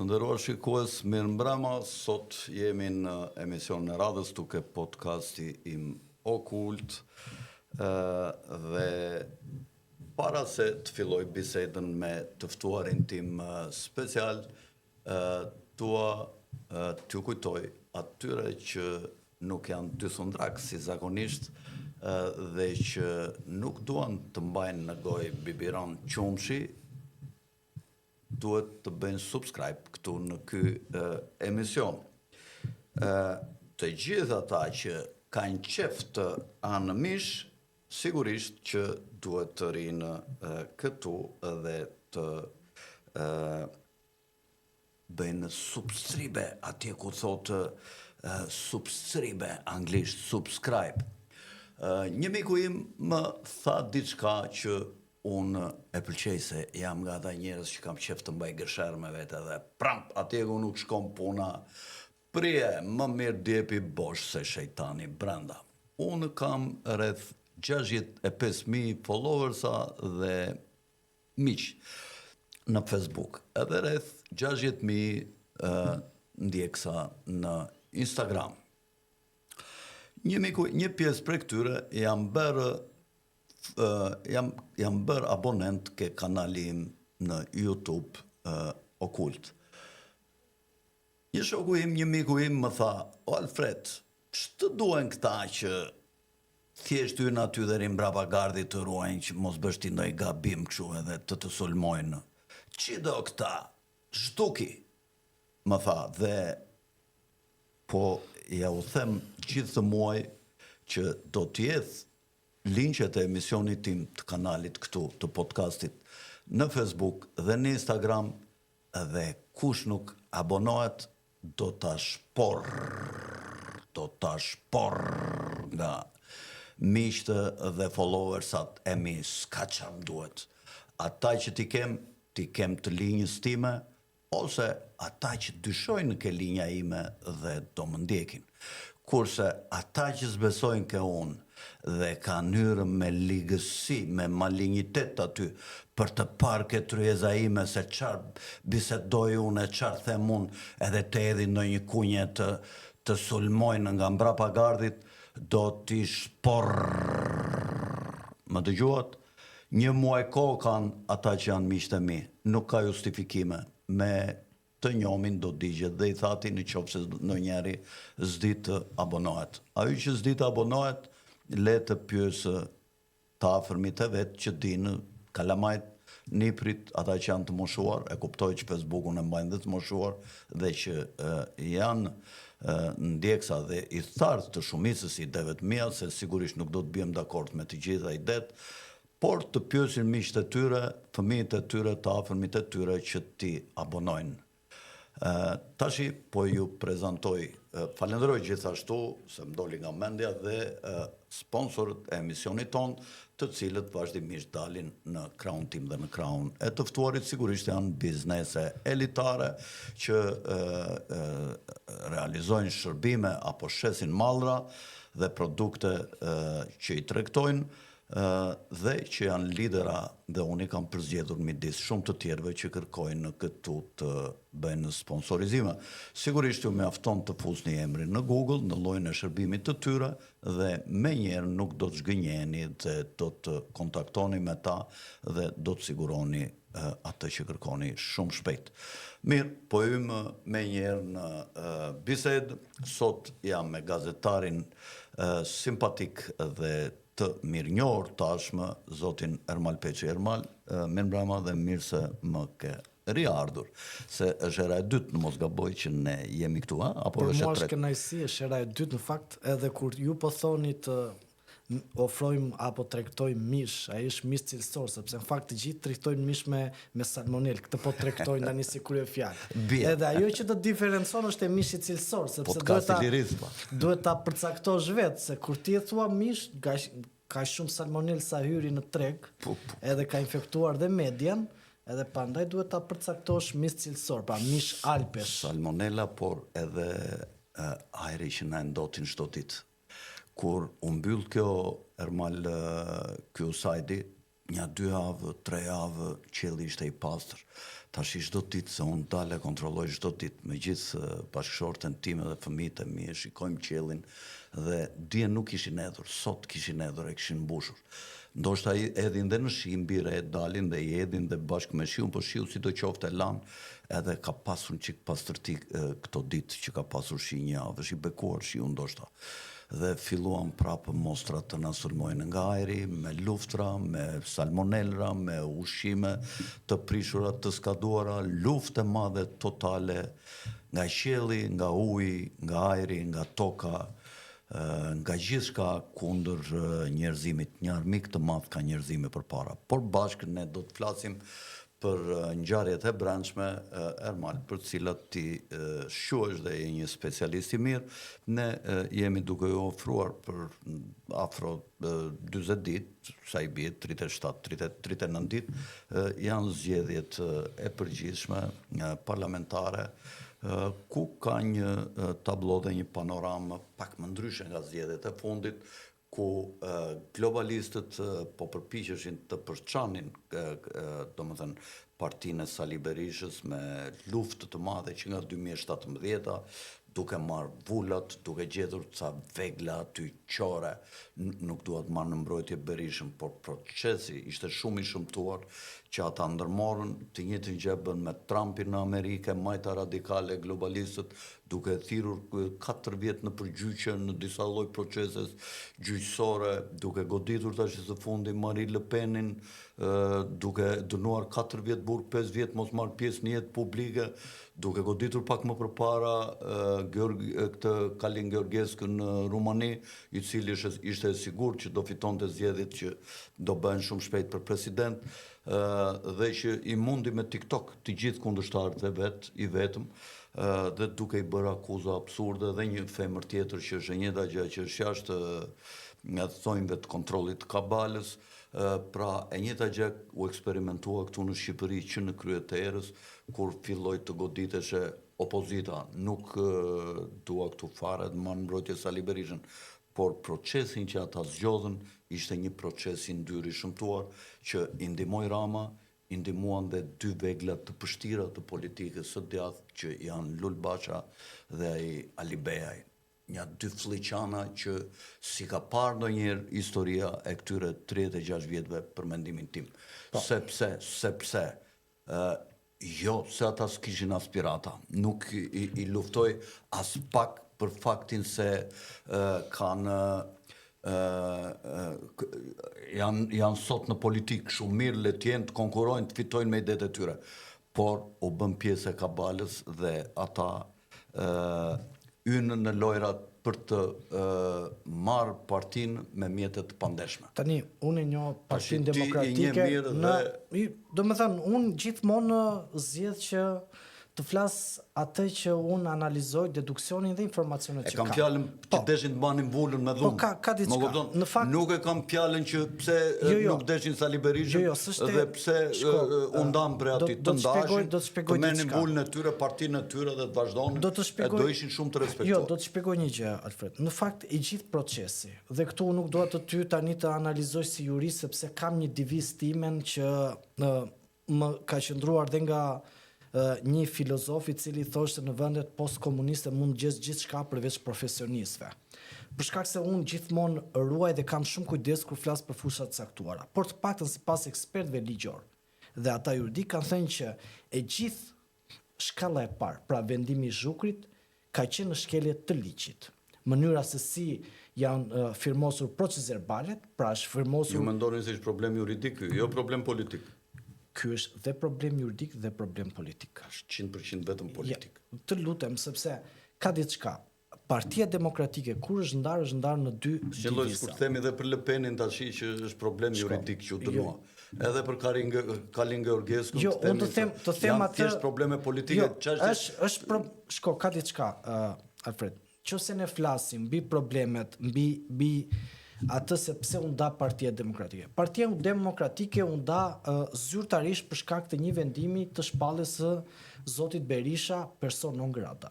Të nderuar shikues, mirëmbrëma, sot jemi në emision në radhës duke podcasti im Okult dhe para se të filloj bisedën me të ftuarin tim special, dua t'ju kujtoj atyre që nuk janë dythundrak si zakonisht dhe që nuk duan të mbajnë në gojë biberon qumshi, duhet të bëjnë subscribe këtu në ky emision. Të gjithë ata që kanë qef të anë mish, sigurisht që duhet të rinë këtu dhe të bëjnë subscribe, atje ku thotë subscribe, anglisht subscribe. Një miku im më tha diçka që unë e pëlqej se jam nga ata njerëz që kam qef të mbaj gësherë me vete dhe pramp, atje ku nuk shkon puna, prije, më mirë djepi bosh se shejtani brenda. Unë kam rreth 65.000 followersa dhe miq në Facebook, edhe rreth 60.000 ndjeksa në Instagram. Një pjesë prej këtyre jam bërë abonent ke kanali im në YouTube Okult. Një shoku im, një miku im më tha, o Alfred, ç'të duen këta që thjesht hyn aty dhe rin brapa gardit të ruajnë që mos bësh ti ndonjë gabim kështu edhe të sulmojnë. Ç'i do këta? Shtuki, më tha, dhe po ja u them gjithë muaj që do t'jetë linqet e emisionit tim të kanalit këtu, të podcastit, në Facebook dhe në Instagram, dhe kush nuk abonohet, do ta shpor nga miqtë dhe followersat e mi, s'ka çam duhet. Ata që ti kem të linjës time, ose ata që dyshojnë ke linja ime dhe do më ndjekin. Kurse ata që s'besojnë ke unë, dhe ka nyrë me ligësi, me malignitet aty, për të parë ke tryeza ime se qarë bisedoj unë, qarë them unë, edhe të edhi në një kunje të sulmojnë nga mbrapa gardit, do t'i shpor. Më dëgjuat? Një muaj kohë kanë ata që janë miqtë e mi, nuk ka justifikime, me të njomin do digjet dhe i thati në qofë se në njeri zdi të abonohet. Ajo që zdi të abonohet, le të pyesë të afërmit e vetë që dinë kalamajt, niprit, ata që janë të moshuar, e kuptoj që Facebookun e mbajnë dhe të moshuar, dhe që janë ndjeksa dhe i thartë të shumicës ideve të mia, se sigurisht nuk do të bjem dakord me të gjitha idet, por të pyesin miqtë e tyre, fëmijët e tyre, të afërmit e tyre që ti abonojnë. Tashi po ju prezantoj, falenderoj gjithashtu se më doli nga mendja dhe sponsorët e emisionit ton, të cilët vazhdimisht dalin në krahun tim dhe në krahun e të ftuarit, sigurisht janë biznese elitare që realizojnë shërbime apo shesin mallra dhe produkte që i tregtojnë dhe që janë lidera dhe unë i kam përzgjedhur midis shumë të tjerëve që kërkojnë këtu të bëjnë sponsorizime. Sigurisht ju mjafton të fusni emrin në Google, në llojin e shërbimit të tyre dhe menjëherë nuk do të zgënjeni dhe do të kontaktoni me ta dhe do të siguroni atë që kërkoni shumë shpejt. Mirë, po hymë menjëherë në bisedë. Sot jam me gazetarin simpatik dhe të mirënjohur tashmë, zotin Ermal Peçi. Ermal, mirëmbrëma dhe mirë se më ke riardhur, se është era e dytë në mos gaboj që ne jemi këtu, apo Për është e mua është tretë? kënaqësi, është era e dytë në fakt, edhe kur ju po thoni të ofrojmë apo tregtojmë mish, ai është mish cilësor, sepse në fakt të gjithë tregtojnë mish me salmonel, këtë po tregtojnë tani si krye fjalë. Edhe ajo që të diferencon është e mishi cilësor, sepse duhet ta përcaktosh vetë, se kur ti e thua mish, ka shumë salmonel sa hyri në treg, edhe ka infektuar dhe median, edhe prandaj duhet ta përcaktosh mish cilësor, pra mish alpesh. Salmonella, por edhe ajri që na ndotin çdo ditë. Kur u mbyll kjo Ermal ky usajdi, një 2 javë, 3 javë, qielli ishte i pastër. Tash çdo ditë se unë dalë kontrolloj çdo ditë me gjithë bashkëshorten time dhe fëmijët e mi, shikojmë qiellin dhe dje nuk ishin edhur, sot kishin edhur e kishin mbushur. Ndoshta edhin dhe në shi mbire dalin dhe i edhin dhe bashkë me shiun, po shiu sidoqoftë e lan, edhe ka pasur çik pastërti këto ditë që ka pasur shi një javë, është i bekuar shiu ndoshta. Dhe filluan prapë mostrat të na sulmojnë nga ajri, me luftra, me salmonellra, me ushqime të prishura, të skaduara, lufte madhe totale nga qielli, nga uji, nga ajri, nga toka, nga gjithçka kundër njerëzimit. Një armik të madh ka njerëzimi përpara. Por bashkë ne do të flasim për ngjarjet e brendshme, Ermal, për cilat ti shuhesh dhe je një specialist i mirë. Ne jemi duke ju ofruar për afro 40 ditë, sa i bie 37-39 ditë, janë zgjedhjet e përgjithshme parlamentare, ku ka një tablo dhe një panoramë pak më ndryshe nga zgjedhjet e fundit, ku globalistët po përpiqeshin të përçanin, domethënë, partinë e Sali Berishës me luftë të madhe që nga 2017-a, duke marrë vullat, duke gjetur ca vegla aty qore, nuk dua të marrë në mbrojtje Berishën, por procesi ishte shumë i shëmtuar që ata ndërmorën, të njëjtën gjë bën me Trumpin në Amerikë, majta radikale globalistët, duke thirrur 4 vjet në përgjyqje në disa lloj proceses gjyqësore, duke goditur tash së fundi Marine Le Penin, duke dënuar 4 vjet burg, 5 vjet mos marr pjesë në jetë publike, duke goditur pak më përpara këtë Kalin Georgescu në Rumani, i cili ishte sigurt që do fitonte zgjedhjet që do bëhen shumë shpejt për president, dhe që i mundi me TikTok të gjithë kundërshtarët e vet, i vetëm, dhe duke i bërë akuza absurde dhe një femër tjetër që është e njëjta gjë që është jashtë nga thonjve të kontrollit të kabalës. Pra e njëjta gjë u eksperimentua këtu në Shqipëri që në krye të erës, kur filloi të goditeshe opozita. Nuk dua këtu fare të marr në mbrojtje Sali Berishën, por procesin që ata zgjodhen ishte një proces i ndyrë i shëmtuar që i ndihmoi Rama, i ndihmuan dhe 2 vegla të pështira të politikës së djathtë që janë Lul Basha dhe ai Ali Beaj. Një 2 fliqana që si ka parë ndonjëherë historia e këtyre 36 vjetëve për mendimin tim. Sepse jo se ata s'kishin aspirata, nuk i luftoj as pak për faktin se kanë janë sot në politikë shumë mirë, le të jenë të konkurrojnë, të fitojnë me idetë e tyre, por u bën pjesë e kabalës dhe ata ynë në lojrat për të marrë partinë me mjetet të pandeshme. Tani, unë e njoh Partinë Demokratike, do me thënë, unë gjithmonë zgjedh që të flas atë që unë analizoj, deduksionin dhe informacionet që kam fjalën që deshin të banin vullën me dhunë. Po, ka diçka. Në fakt, nuk e kam fjalën që pse nuk deshin Sali Berishën dhe pse u ndan për aty të ndashin, të merrnin vullën e tyre, partinë e tyre dhe të vazhdonin, do ishin shumë të respektuar. Jo, do të shpjegoj një gjë, Alfred. Në fakt, i gjithë procesi, dhe këtu nuk dua të ty tani të analizoj si jurist, sepse kam një diviz timen që më ka qëndruar dhe nga një filozof i cili thoshte në vendet postkomuniste mund gjesh gjithçka përveç profesionistëve. Për shkak se unë gjithmonë ruaj dhe kam shumë kujdes kur flas për fushat të caktuara. Por të paktën sipas ekspertëve ligjor dhe ata juridik kanë thënë që e gjithë shkalla e parë, pra vendimi i zhukrit, ka qenë në shkelje të ligjit. Mënyra se si janë firmosur procesverbalet, pra është firmosur. Ju mendoni se është problem juridik, jo problem politik. Ky është dhe problem juridik dhe problem politik. Është 100% vetëm politik. Ja, të lutem, sepse ka diçka. Partia Demokratike, kur është ndarë në 2 divisa. Kur themi dhe për Le Penin tash që është problem juridik që u dënua. Edhe për Kalin Georgescu, të them atë thjesht probleme politike. Shko, ka diçka, Alfred. Nëse ne flasim mbi problemet, mbi atë se pse u nda Partia Demokratike. Partia Demokratike u nda zyrtarisht për shkak të një vendimi të shpalljes së zotit Berisha person non grata.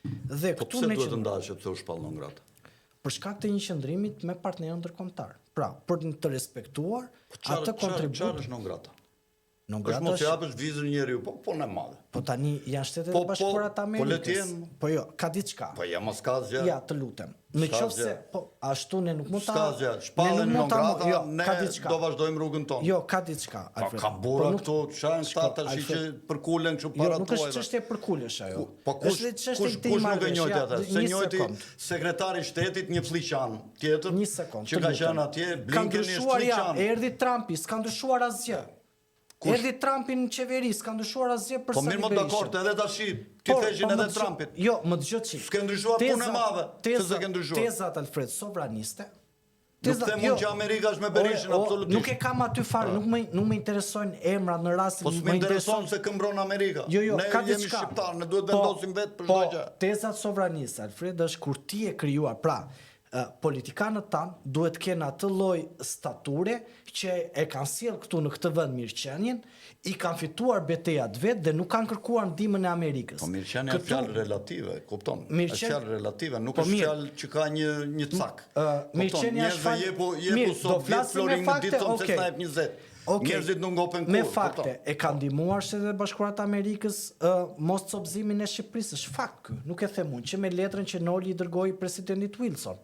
Dhe po pse duhet të ndahet sepse u shpall non grata? Për shkak të një qëndrimi me partnerën ndërkombëtar. Pra, për të respektuar atë kontribut. Çfarë është non grata? Non Është grata mos japësh vizën njeriu, po në madhe. po tani janë Shtetet Po, e Bashkuara të po Amerikës. le t'jenë. Po jo, ka diçka. Po ja mos ka zgja. Ja, të lutem. Në S'ka qoftë se zgja. po ashtu ne nuk mund ta S'ka zgja. Shpallën non grata, jo, ne ka diçka. do vazhdojmë rrugën tonë. Jo, ka diçka, Pa Alfred. ka burra Po nuk- këtu, çan sta tash që Alfred. përkulen kështu Jo, para nuk është çështje përkulësh ajo. Po kush Është çështje kush të kush nuk e njojti marrëveshja, atë? Se një njojti sekond. sekretari i shtetit një fliqan tjetër Një sekond. që të ka lutem. qenë atje, Ka Blinken është ndryshuar ja, fliqan. erdhi Trumpi, s'ka ndryshuar asgjë. Erdhi Trumpi në qeveri, s'ka ndryshuar asgjë për Po mirë më dakord, edhe tash ti theshin edhe Trumpit. Jo, më dëgjoj çik. S'ke ndryshuar punë e madhe, se s'ke ndryshuar. Tezat Alfred sovraniste. Nuk them unë që Amerika është me Berishin absolutisht. Nuk e kam aty fare, nuk më interesojnë emrat në rastin Po s'më intereson se këmbron Amerika. Jo, Ne ka jemi diçka. shqiptar, ne duhet vendosim vetë për çdo gjë. Tezat sovraniste, Alfred, është kur ti e krijuar, pra, politikanët tanë duhet kenë atë lloj stature që e kanë sjell këtu në këtë vend mirëqenien, i kanë fituar betejat vetë dhe nuk kanë kërkuar ndihmën e Amerikës. Po mirëqenia është fjalë relative, kupton? Është fjalë relative, nuk Po është mirë. fjalë që ka një cak. Mirëqenia është fjalë. Jepu Mirë, do sot vjet flasim me florin në fakte, ditë tonë se okay. sa jep 20. Okay. Njerëzit nuk ngopen kurrë. Me kupton? fakte, e ka ndihmuar Shtetet e Bashkuara të Amerikës mos copëzimin e Shqipërisë, është fakt ky. Nuk e them unë, që me letrën që Noli i dërgoi presidentit Wilson.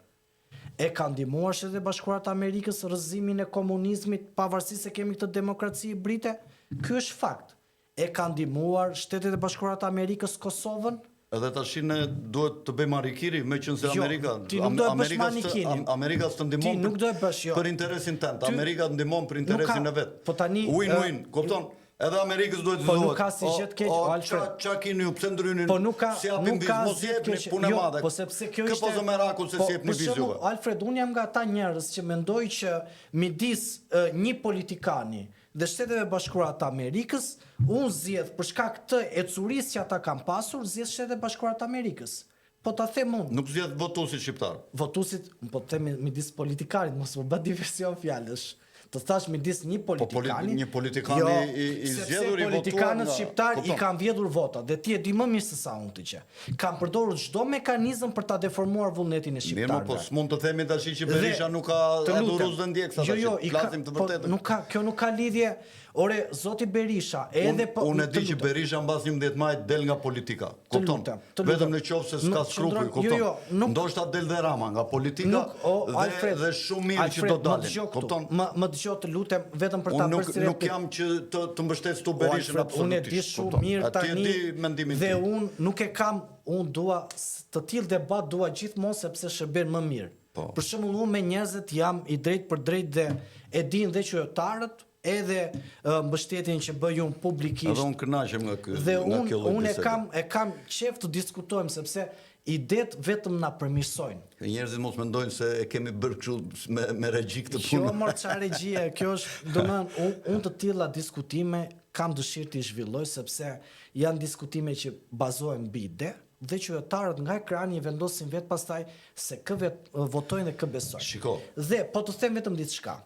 E ka ndihmuar Shtetet e Bashkuara të Amerikës rrëzimin e komunizmit pavarësisht se kemi këtë demokraci hibride. Ky është fakt. E ka ndihmuar Shtetet e Bashkuara të Amerikës Kosovën. Edhe tash ne duhet të bëjmë arikiri, me qenë se Jo, Amerika, ti nuk do e bësh manikinin. Amerika s'të Ti ndihmon nuk do e bësh, jo. për interesin tënd. Ty- Amerika të ndihmon për interesin ka- e vet. po tani, win-win, kupton? Edhe Amerikës duhet të Po thuhet. nuk ka si gjë të keq, o, Alfred. Ç'a keni ju pse ndrynin? Po nuk ka si japim nuk ka vizë, mos asgjë të jepni keq. punë Jo, madhe. po sepse kjo Kë ishte po zë merakull se si jepni për vizë shembull, juve. Alfred, unë jam nga ata njerëz që mendoj që midis një politikani dhe Shteteve Bashkuara të Amerikës, unë zgjedh për shkak të ecurisë që ata kanë pasur, zgjedh Shtetet e Bashkuara të Amerikës. Po ta them unë, Nuk zgjedh votuesit shqiptar. votuesit, po të them midis politikanit, mos më bë diversion fjalësh. Të thash midis një politikani, një politikani jo, i sepse zgjedhur, i votuar politikanët nga- shqiptar i kupton. kanë vjedhur votat dhe ti e di më mirë se sa unë të që. Kanë përdorur çdo mekanizëm për ta deformuar vullnetin e Mirë, po shqiptarëve. s'mund të themi tash që Dhe- Berisha nuk ka të lutem. adhuruz dhe ndjeksa tash. Jo, i ka, Flasim të po, vërtetën. nuk ka, kjo nuk ka lidhje. Ore, zoti Berisha, edhe po Unë e di të që lutem. Berisha mbas 11 majit del nga politika. Kupton? lutem, të Vetëm lutem. në qoftë se s'ka Nuk skrupuj, qëndron- kupton? jo, nuk- Ndoshta del dhe Rama nga politika Nuk, o, dhe Alfred, dhe shumë mirë që Alfred, do më dalin. dëgjoj këtu. Kupton? Më dëgjoj të lutem vetëm për ta Unë nuk përsëritur. jam që të mbështes tu O, Berishën Alfred, unë e absolutisht. di shumë kupton? mirë Ati e tani di mendimin dhe tim. unë nuk e kam, unë dua të tillë debat dua gjithmonë sepse shërben më mirë. Po. Për shembull unë me njerëzit jam i drejt për drejt dhe e din dhe qytetarët edhe mbështetjen që bëj unë publikisht. Edhe unë kënaqem nga ky Dhe nga kjo lloj unë bisede. e kam qef të diskutojmë sepse idet vetëm na përmirësojnë. Njerëzit mos mendojnë se e kemi bërë kështu me regjik të Jo, punë. mor çfarë regjie, kjo është, domethënë unë të tilla diskutime kam dëshirë të i zhvilloj sepse janë diskutime që bazohen mbi ide dhe qytetarët nga ekrani vendosin vetë pastaj se kë votojnë dhe kë besojnë. Shiko. Dhe po të them vetëm diçka.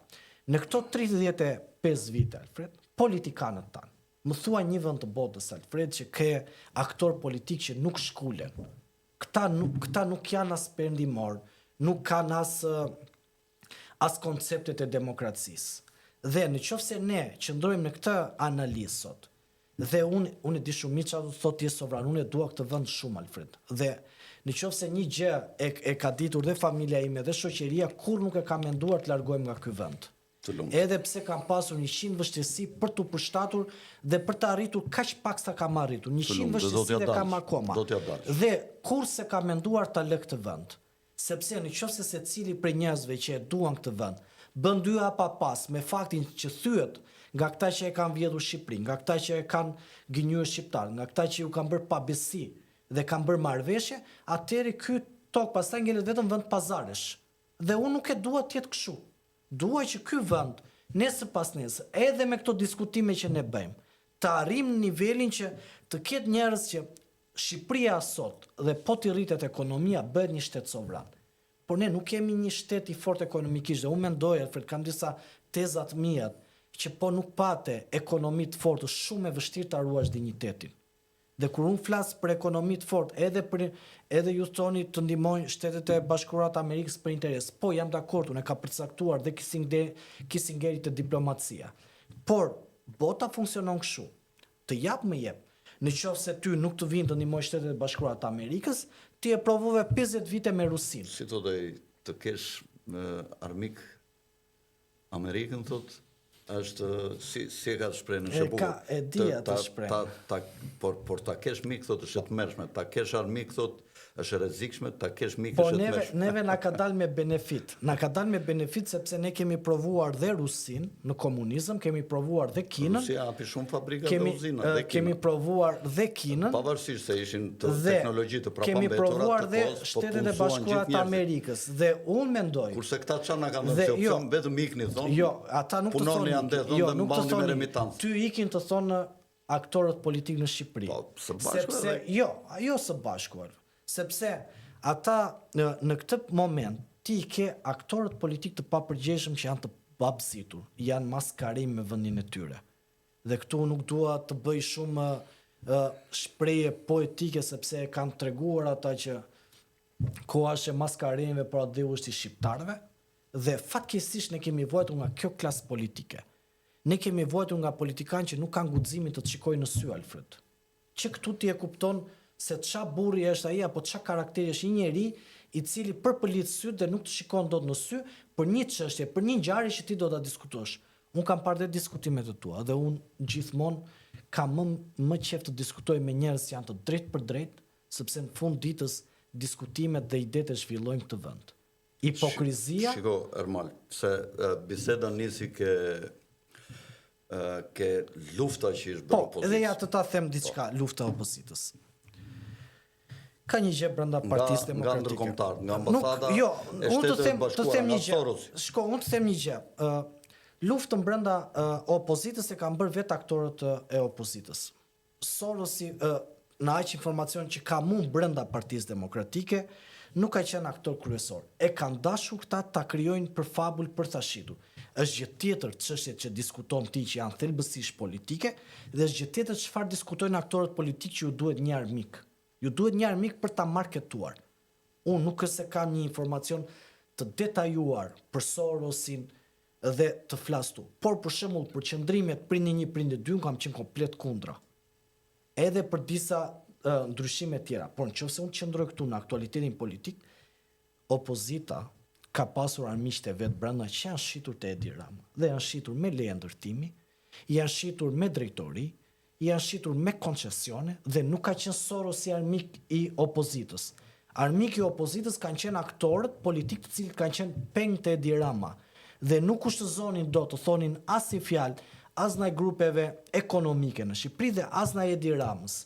Në këto 35 vite, Alfred, politikanët tanë, më thua një vend të botës, Alfred, që ke aktor politik që nuk shkulen. Këta nuk janë as perëndimor, nuk kanë as konceptet e demokracisë. Dhe në qoftë se ne qëndrojmë në këtë analizë sot, dhe unë e di shumë mirë çfarë do të thotë ti sovran, unë e dua këtë vend shumë, Alfred. Dhe në qoftë se një gjë e ka ditur dhe familja ime dhe shoqëria, kur nuk e ka menduar të largojmë nga ky vend. Të lumt. Edhe pse kam pasur 100 vështirësi për të përshtatur dhe për të arritur kaq pak sa kam arritur. 100 lumt, dhe do t'ja vështirësi dhe kam dalsh, akoma. do t'ja dalsh. Dhe kur se kam menduar ta lë këtë vend, sepse në qoftë se secili prej njerëzve që e duan këtë vend, bën dy hapa pas me faktin që thyet nga këta që e kanë vjedhur Shqipërinë, nga këta që e kanë gënjur shqiptar, nga këta që ju kanë bërë pabesi dhe kanë bërë marrëveshje, atëherë ky tok pastaj ngelet vetëm vend pazarësh. Dhe unë nuk e dua të jetë kështu. Dua që ky vend, nesër pas nesër, edhe me këto diskutime që ne bëjmë, të arrijmë në nivelin që të ketë njerëz që Shqipëria sot dhe po të rritet ekonomia bëhet një shtet sovran. Por ne nuk kemi një shtet i fort ekonomikisht dhe unë mendoj, Alfred, kam disa tezat mia që po nuk pate ekonomi të fortë, është shumë e vështirë ta ruash dinjitetin. Dhe kur unë flas për ekonomi të fortë, edhe ju thoni të ndihmojnë Shtetet e Bashkuara të Amerikës për interes. Po jam dakord, unë e ka përcaktuar dhe Kissingeri të diplomacia. Por Bota funksionon kështu. Të jap më jep. Në qoftë se ty nuk të vinë të ndihmoj Shtetet e Bashkuara të Amerikës, ti e provove 50 vite me Rusinë. Si të kesh armik Amerikën, thot, është si e ka të shprehë në shëbukur. E di atë shprehje. Por ta kesh mik, thot, është e tmerrshme. Ta kesh armik, thot, është e rrezikshme, ta kesh mik Po është e tmerrshme. neve na ka dalë me benefit. Na ka dalë me benefit sepse ne kemi provuar dhe Rusin në komunizëm, kemi provuar dhe Kinën. Rusia hapi shumë fabrika dhe uzina dhe kemi provuar dhe Kinën. Pavarësisht se ishin të teknologji të kemi provuar dhe po Shtetet e Bashkuara të Amerikës. Dhe unë mendoj. Kurse këta çana kanë thënë se opsion vetëm ikni thonë. Jo, ata nuk të thonë. Punoni ande thonë dhe mbani me remitancë. Ty ikin të thonë aktorët politikë në Shqipëri. Po, së bashku edhe. Jo së bashkuar. Sepse ata në këtë moment ti ke aktorët politikë të papërgjegjshëm që janë të babzitur, janë maskarim me vendin e tyre. Dhe këtu nuk dua të bëj shumë shprehje poetike sepse kanë treguar ata që koha është e maskarimeve për adeu është i shqiptarëve dhe fatkeqësisht ne kemi vojtur nga kjo klasë politike. Ne kemi vojtur nga politikanë që nuk kanë guximin të të shikojnë në sy, Alfred. Që këtu ti e kupton se ça burri është ai apo ça karakteri është një njeri i cili përpëlit syt dhe nuk të shikon dot në sy për një çështje, për një ngjarje që ti do ta diskutosh. Un kam parë dhe diskutimet e tua dhe un gjithmonë kam më qejf të diskutoj me njerëz që janë të drejtë për drejtë, sepse në fund ditës diskutimet dhe idetë zhvillojnë këtë vend. Hipokrizia. Shiko, Ermal, se biseda nisi ke lufta që është bërë opozitës. Po, edhe ja të ta them diçka, lufta e opozitës. Ka një gjë brenda Partisë Demokratike. Nga ndërkombëtar, nga ambasada. Jo, unë të them një gjë. Sorosi. Unë të them një gjë. Luftën brenda opozitës e kanë bërë vetë aktorët e opozitës. Sorosi, në aq informacion që ka mund brenda Partisë Demokratike, nuk ka qenë aktor kryesor. E kanë dashur këta ta krijojnë për fabull për ta shitur. Është gjë tjetër çështjet që diskuton ti që janë thelbësisht politike dhe është gjë tjetër çfarë diskutojnë aktorët politikë që ju duhet një armik. Ju duhet një armik për ta marketuar. Unë nuk është se kam një informacion të detajuar për Sorosin dhe të flastu. Por për shembull për qëndrimet prindi 1 prindi 2 kam qenë komplet kundra. Edhe për disa ndryshime tjera. Por nëse unë qëndroj këtu në aktualitetin politik, opozita ka pasur armiqtë e vet brenda që janë shitur te Edi Rama dhe janë shitur me leje ndërtimi, janë shitur me drejtori, janë shitur me koncesione dhe nuk ka qenë Sorosi armik i opozitës. Armik i opozitës kanë qenë aktorët politikë të cilët kanë qenë peng të Edi Rama dhe nuk kushtëzonin dot të thonin as një fjalë as ndaj grupeve ekonomike në Shqipëri dhe as ndaj Edi Ramës.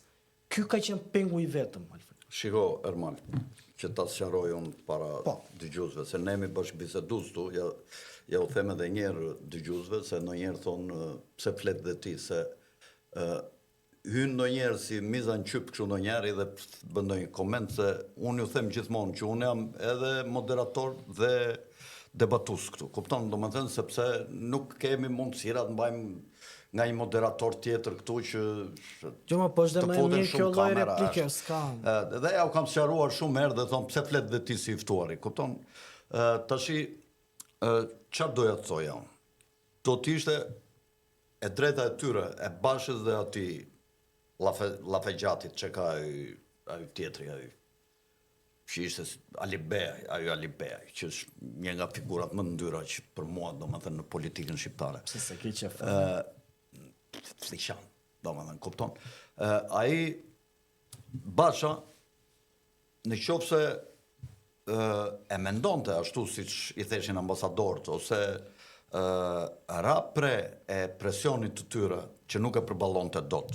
Ky ka qenë pengu i vetëm, Alfred. Shiko, Ermal, që ta sqaroj unë para dëgjuesve, se ne jemi bashkëbisedues tu, ja u them edhe një herë dëgjuesve se ndonjëherë thonë pse flet dhe ti se hynë ndonjëherë si miza në qyp kështu ndonjëherë dhe bën ndonjë koment se unë ju them gjithmonë që unë jam edhe moderator dhe debatus këtu. Kupton, domethënë sepse nuk kemi mundësira të mbajmë nga një moderator tjetër këtu që Jo, më po është dhe më mirë kjo lloj replike, s'ka. Dhe ja u kam sqaruar shumë herë dhe thon pse flet dhe ti si i ftuari. Kupton? Tashi çfarë doja të thoja unë? Do të ishte e drejta e tyre, e Bashës dhe ati Llafegjatit që ka ai tjetri, ai që ishte Ali Bea, që është një nga figurat më ndyra që për mua, domethënë në politikën shqiptare. Pse se ke qef? Flishan, domethënë, kupton. Ai Basha, në qoftë se e mendonte ashtu siç i theshin ambasadorët ose rapre e presionit të tyre që nuk e përballonte dot.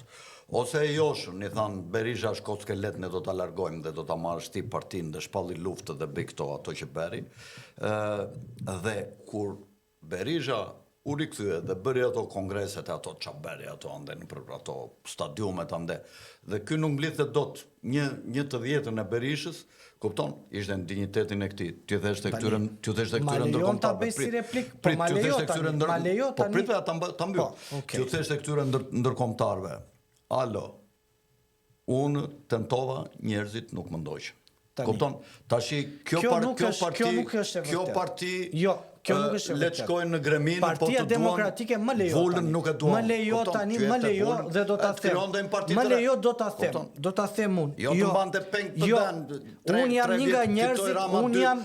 Ose e joshën, i thanë Berisha shko skelet, ne do ta largojmë dhe do ta marrësh ti partinë dhe shpalli luftë dhe bëj këto ato që bëri. Dhe kur Berisha u rikthye dhe bëri ato kongreset e ato çabëri ato ande në ato stadiumet ande. Dhe ky nuk mblidhte dot një të dhjetën e Berishës, kupton? Ishte në dinjitetin e këtij. Ty thesh tek këtyre ndërkombëtarëve. Po prit ta mbyll. Ty thesh tek këtyre ndërkombëtarëve. Alo. Unë tentova, njerëzit nuk më ndoqën. Kupton? Tashi kjo parti Kjo nuk është e le të vërtetë. shkojnë në Gremin, po Partia të duan Demokratike më lejo volën tani. nuk e duan. Më lejo Kupton? tani, Qytet më e lejo volën, dhe do ta e krijon dhe them. një parti Më të re. lejo do ta them. Kupton? Do ta them unë. Jo të mbante peng për jo, dan. Unë jam një nga njerëzit, unë jam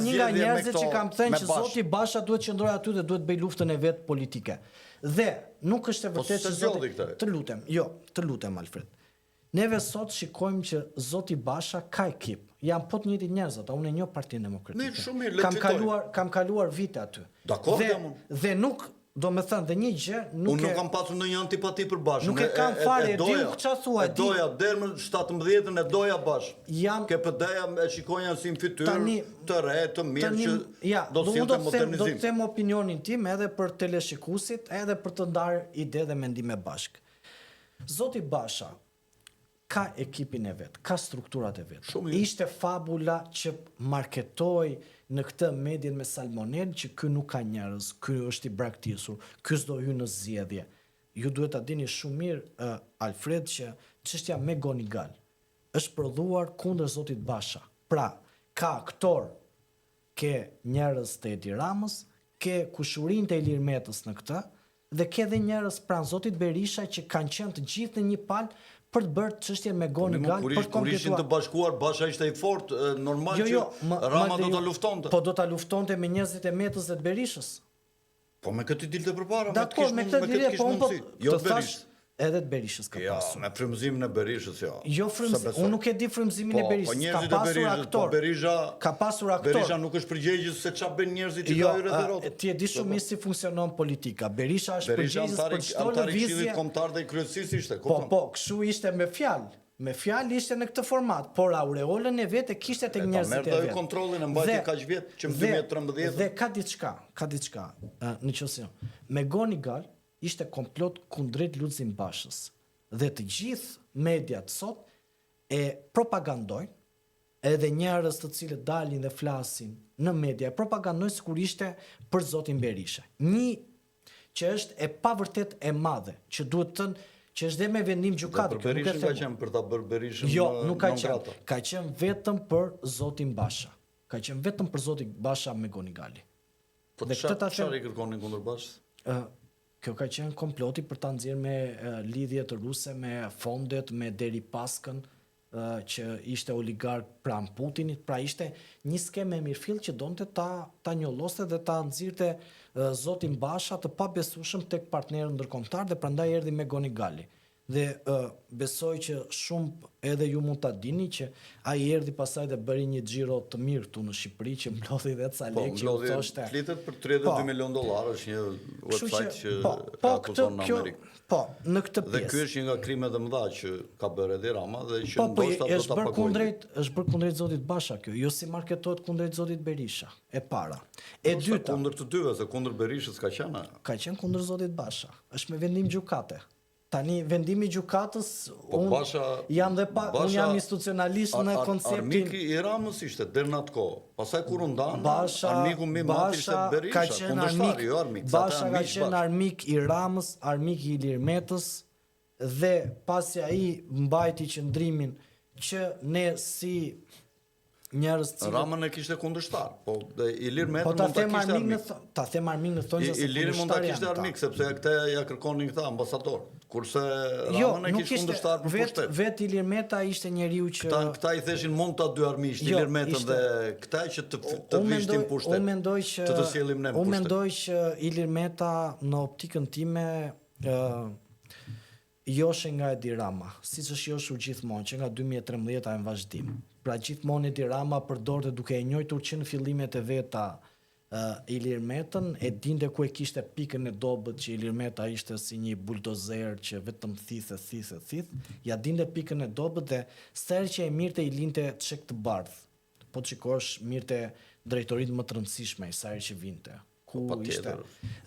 një nga njerëzit që kam thënë që Zoti Basha duhet qëndrojë aty dhe duhet bëj luftën e vet politike. Dhe nuk është e vërtetë se që zgjodhi këtë. të lutem Alfred. Neve sot shikojmë që Zoti Basha ka ekip. Janë po të njëjtit njerëz ata, unë e njoh Partinë Demokratike. Mirë, shumë mirë, le të fitojmë. Kam kaluar vite aty. Dakor, dhe nuk, do me thënë, dhe një gjë Unë nuk kam pasur ndonjë antipati për Bashën. Nuk e kam fare, e di u çfarë thua, e doja deri në 17-ën e doja Bashë. Jam KPD-ja e shikoja si në fytyrë të re, të mirë që do sjellte modernizim. Do të them opinionin tim edhe për teleshikuesit, edhe për të ndarë ide dhe mendime bashk. Zoti Basha ka ekipin e vet, ka strukturat e vet. Ishte fabula që marketoi në këtë medjen me salmonel që ky nuk ka njerëz, ky është i braktisur, ky s'do hyn në zgjedhje. Ju duhet ta dini shumë mirë Alfred që çështja me Gonigal është prodhuar kundër Zotit Basha. Pra, ka aktor, ke njerëz të Edi Ramës, ke kushurinë të Ilir Metës në këtë, dhe ke dhe njerëz pranë Zotit Berisha që kanë qenë të gjithë në një palë për të bërë çështjen me Gonigal, për të kompletuar. Kur ishin të bashkuar, Basha ishte i fortë, normal që Rama do ta luftonte. Po do ta luftonte me njerëzit e Metës dhe të Berishës. Po me këtë dilte përpara, dakor, me këtë dilje, po jo të Berishës. Edhe të Berishës ka pasur. Jo, me frymëzimin e Berishës, jo. Jo frymëzimin, unë nuk e di frymëzimin e Berishës. Ka pasur aktor. Ka pasur aktor. Berisha nuk është përgjegjës se çfarë bën njerëzit që ka hyrë dhe rrotë. Ti e di shumë mirë si funksionon politika. Berisha është përgjegjës për çdo lëvizje kombëtar dhe kryesisht ishte. Po, kështu ishte me fjalë. Me fjalë ishte në këtë format, por aureolën e vet e kishte tek njerëzit e vet. Merr kontrollin e mbajtje kaq vjet që në 2013. Dhe ka diçka, në qoftë me Gonigal ishte komplot kundrejt Lulzim Bashës. Dhe të gjithë mediat sot e propagandojnë, edhe njerëz të cilët dalin dhe flasin në media, propagandojnë sikur ishte për Zotin Berisha. Një që është e pavërtet e madhe, që duhet të thënë që është dhe me vendim gjykate. Për Berishën ka qenë për ta bërë Berishën. Jo, nuk ka qenë. Ka qenë vetëm për Zotin Basha. Ka qenë vetëm për Zotin Basha me Gonigali. Po çfarë i kërkonin kundër Bashës? Kjo ka qenë komploti për ta nxjerrë me lidhjet ruse, me fondet, me Deripaskën, që ishte oligark pranë Putinit, pra ishte një skemë e mirëfill që donte ta njolloste dhe ta nxirrte Zotin Basha të pabesueshëm tek partnerët ndërkombëtar dhe prandaj erdhi me Gonigali. Dhe besoj që shumë edhe ju mund ta dini që ai erdhi pasaj dhe bëri një xhiro të mirë këtu në Shqipëri që mblodhi edhe ca lekë që u thoshte. Flitet për $32 milion, është një website që ka akuzon në Amerikë. Po, në këtë pjesë. Dhe ky është një nga krimet e mëdha që ka bërë Edi Rama dhe që ndoshta do ta pagojë. Është bërë kundrejt Zotit Basha kjo, jo si marketohet kundrejt Zotit Berisha. E para. E dyta, kundër të dyve, se kundër Berishës ka qenë. Ka qenë kundër Zotit Basha. Është me vendim gjykate. Tani vendimi i gjykatës, unë jam institucionalist në konceptin. Armiki i Ramës ishte deri në atë kohë. Pastaj kur u ndan, armiku më i madh ishte Berisha, kundërshtari, jo armik. Basha ka qenë armik i Ramës, armik i Ilir Metës dhe pasi ai mbajti qendrimin që ne si njerëz që Ramën e kishte kundërshtar, po Ilir Metën mund ta kishte armik. Ta them armik në thonjë se Ilir mund ta kishte armik sepse këta ja kërkonin këta ambasador. Kurse Ramën e kishte kundërshtar për pushtet. Vet Ilir Meta ishte njeriu që këta i theshin mund ta dy armiqt Ilir Metën dhe këta që të vishtin pushtet. Unë mendoj që të sjellim ne pushtet. Unë mendoj që Ilir Meta në optikën time joshe nga Edi Rama, siç është joshur gjithmonë që nga 2013 në vazhdim. Pra gjithmonë Edi Rama përdorte duke e njohur që në fillimet e veta Ilir Metën, e dinte ku e kishte pikën e dobët që Ilir Meta ishte si një buldozer që vetëm thith, ja dinte pikën e dobët dhe sa herë që e mirte i linte çek të bardh. Po të shikosh mirte drejtoritë më të rëndësishme sa herë që vinte. Ku ishte.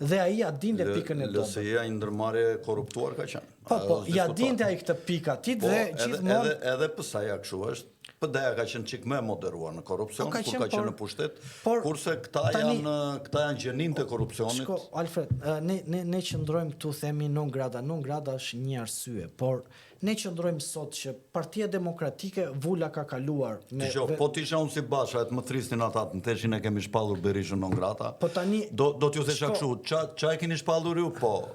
Dhe ai ja dinte pikën e dobët. LSI-ja një ndërmarrje korruptuar ka qenë. Po, ja dinte ai këtë pikë aty dhe gjithmonë edhe pse ja kështu është. PD-ja ka qenë çik më e moderuar në korrupsion ka kur qenë, ka qenë në por- pushtet, por kurse këta janë gjenin të korrupsionit. Shko, Alfred, ne qëndrojmë këtu themi non grata. Non grata është një arsye, por ne qëndrojmë sot që Partia Demokratike Vula ka kaluar me Dgjoj, po t'isha unë si Basha, të më thrisnin ata, të më theshin e kemi shpallur Berishën non grata. Po tani Do t'ju thesha kështu, qa e keni shpallur ju? Po,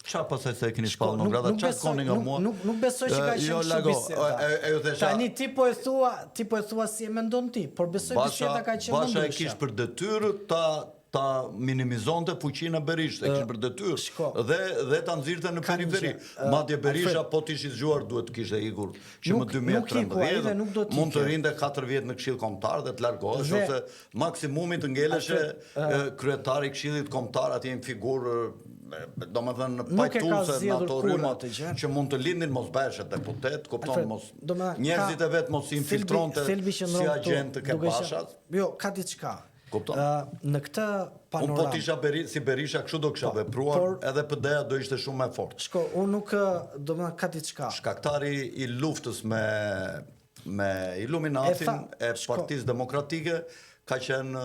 qa pasaj se e keni shpallur non grata, qa s'koni nga mua? Nuk besoj që ka qenë kështu biseda. E ju thesha, Tani ti po e thua si e mendon ti, por besoj biseda ka qenë më Basha e ndryshe. kish për detyrë ta minimizonte fuqinë e Berishës, e kish për detyrë dhe ta nxirrte në periferi. Madje Berisha po t'ish i zgjuar duhet të kishte ikur që më 2013 mund të rinte 4 vjet në Këshill Kombëtar dhe të largohesh ose maksimumi të ngeleshe kryetari i Këshillit Kombëtar, atje një figurë domethënë pajtuese në ato rrymat që mund të lindin mos bëhesh deputet, kupton, mos njerëzit e vet mos i infiltronte si agent të Bashas. Jo, ka diçka. Kupton? Në këtë panoramë. Unë po t'isha si Berisha kështu do kisha vepruar, edhe PD-ja do ishte shumë më fort. Shko, unë nuk domethënë ka diçka. Shkaktari i luftës me Iluminatin e Partisë Demokratike ka qenë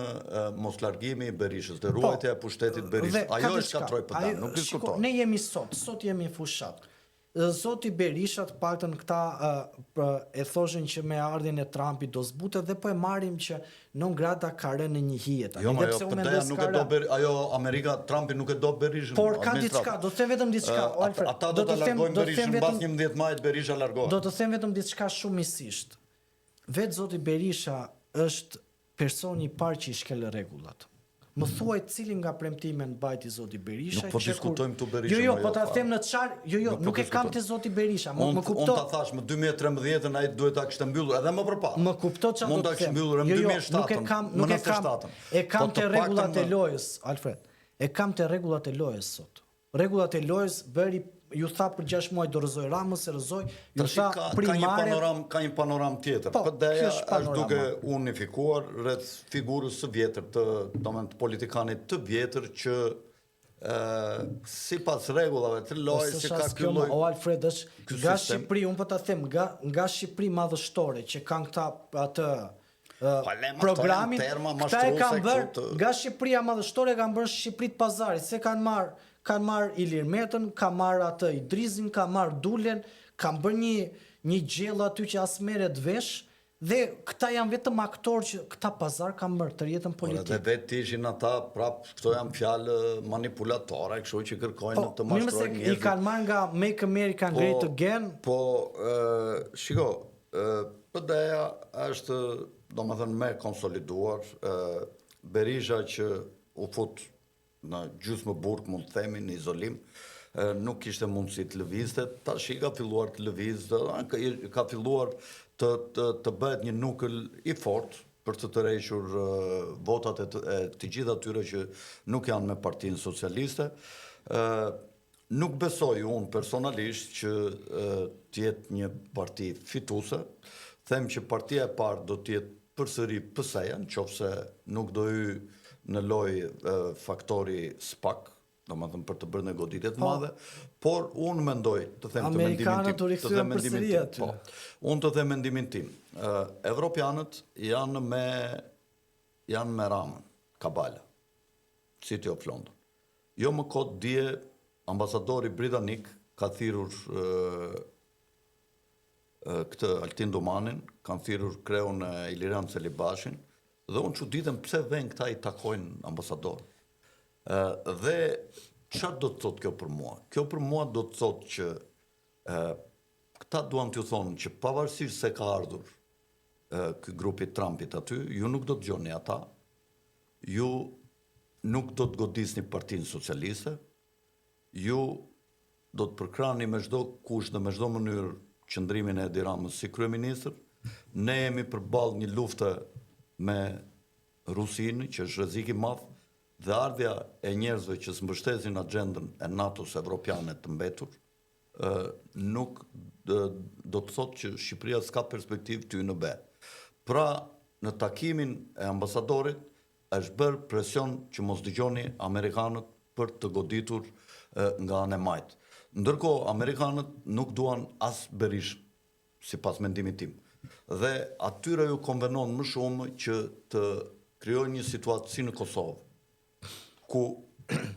mos largimi i Berishës, dhe ruajtja e pushtetit Berishës. Ajo është katroj PD, nuk diskutohet. Ne jemi sot jemi fushat. Zoti Berisha të paktën këta e thoshin që me ardhjen e Trumpit do zbutet dhe po e marrim që non grata ka rënë në një hije tani. Jo, ajo PD-ja nuk e do ajo Amerika, Trumpi nuk e do Berishën. Por ka diçka, do të them vetëm diçka, Alfred. Ata do ta largojnë Berishën pas 11 majit, Berisha largohet. Do të them vetëm diçka shumë misisht. Vetë zoti Berisha është personi i parë që i shkel rregullat. Më thuaj cilin nga premtimet mbajti zoti Berisha. Nuk po diskutojmë këtu Berishën. Jo, po ta them në çfarë, jo, nuk e kam te zoti Berisha. Më kupto. Unë ta thash më 2013 ai duhet ta kishte mbyllur edhe më përpara. Më kupto çfarë do të them. Mund ta kishte mbyllur në 2007. Nuk e kam. E kam te rregullat e lojës, Alfred. E kam te rregullat e lojës sot. Rregullat e lojës bëri ju tha për 6 muaj do rrëzoj Ramës, se rrëzoj, ju tha primare. Ka një panoram tjetër. PD-ja është duke unifikuar rreth figurës së vjetër të politikanit të vjetër që sipas rregullave të lojës që ka ky lloj. O Alfred, është nga Shqipëri, unë po ta them, nga Shqipëri madhështore që kanë këta atë programin, këta e kanë bërë nga Shqipëria madhështore, kanë bërë Shqipëri të pazarit, se kanë marrë Ilir Metën, kanë marrë atë Idrizin, kanë marrë Dulen, kanë bërë një gjellë aty që as merret vesh, dhe këta janë vetëm aktorë që këta pazar kanë bërë të jetën politikë. Dhe vetë ishin ata, prap, këto janë fjalë manipulatore, kështu që kërkojnë të mashtrojnë njerëzit. I kanë marrë nga Make America Great Again. Po, shiko, PD-ja është, domethënë, me konsoliduar, Berisha që u fut në gjysmë burg, mund të themi, në izolim, nuk kishte mundësi të lëvizte, tash i ka filluar të lëvizte, ka filluar të bëhet një nukël i fort për të tërhequr votat e të gjitha atyre që nuk janë me Partinë Socialiste. Nuk besoj unë personalisht që t'jetë një parti fituese, them që partia e parë do t'jetë përsëri PS-ja, nëse nuk do hy në lojë faktori SPAK, domethënë për të bërë një goditje të madhe, por unë mendoj, të them të mendimin tim. Unë të them mendimin tim. Evropianët janë me Ramën, Kabala, City of London. Jo më kot dje ambasadori britanik ka thirrur këtë Altin Domanin, kanë thirrur kreun e Iliran Celibashin, dhe unë çuditem pse vjen këta i takojnë ambasador. Dhe çfarë do të thotë kjo për mua? Kjo për mua do të thotë që këta duan t'ju thonë që pavarësisht se ka ardhur ky grupi Trumpit aty, ju nuk do të dëgjoni ata, ju nuk do të godisni Partinë Socialiste, ju do të përkrahni me çdo kush dhe me çdo mënyrë qëndrimin e Edi Ramës si kryeministër. Ne jemi përballë një lufte me Rusinë, që është rrezik i madh, dhe ardhja e njerëzve që mbështesin agjendën e NATO-s evropiane të mbetur, nuk do të thotë që Shqipëria s'ka perspektivë ty në be. Pra, në takimin e ambasadorit, është bërë presion që mos dëgjoni Amerikanët për të goditur nga anë e majtë. Ndërkohë, Amerikanët nuk duan as Berishën, sipas mendimit tim. Dhe atyre ju konvenon më shumë që të krijojnë një situatë si në Kosovë, ku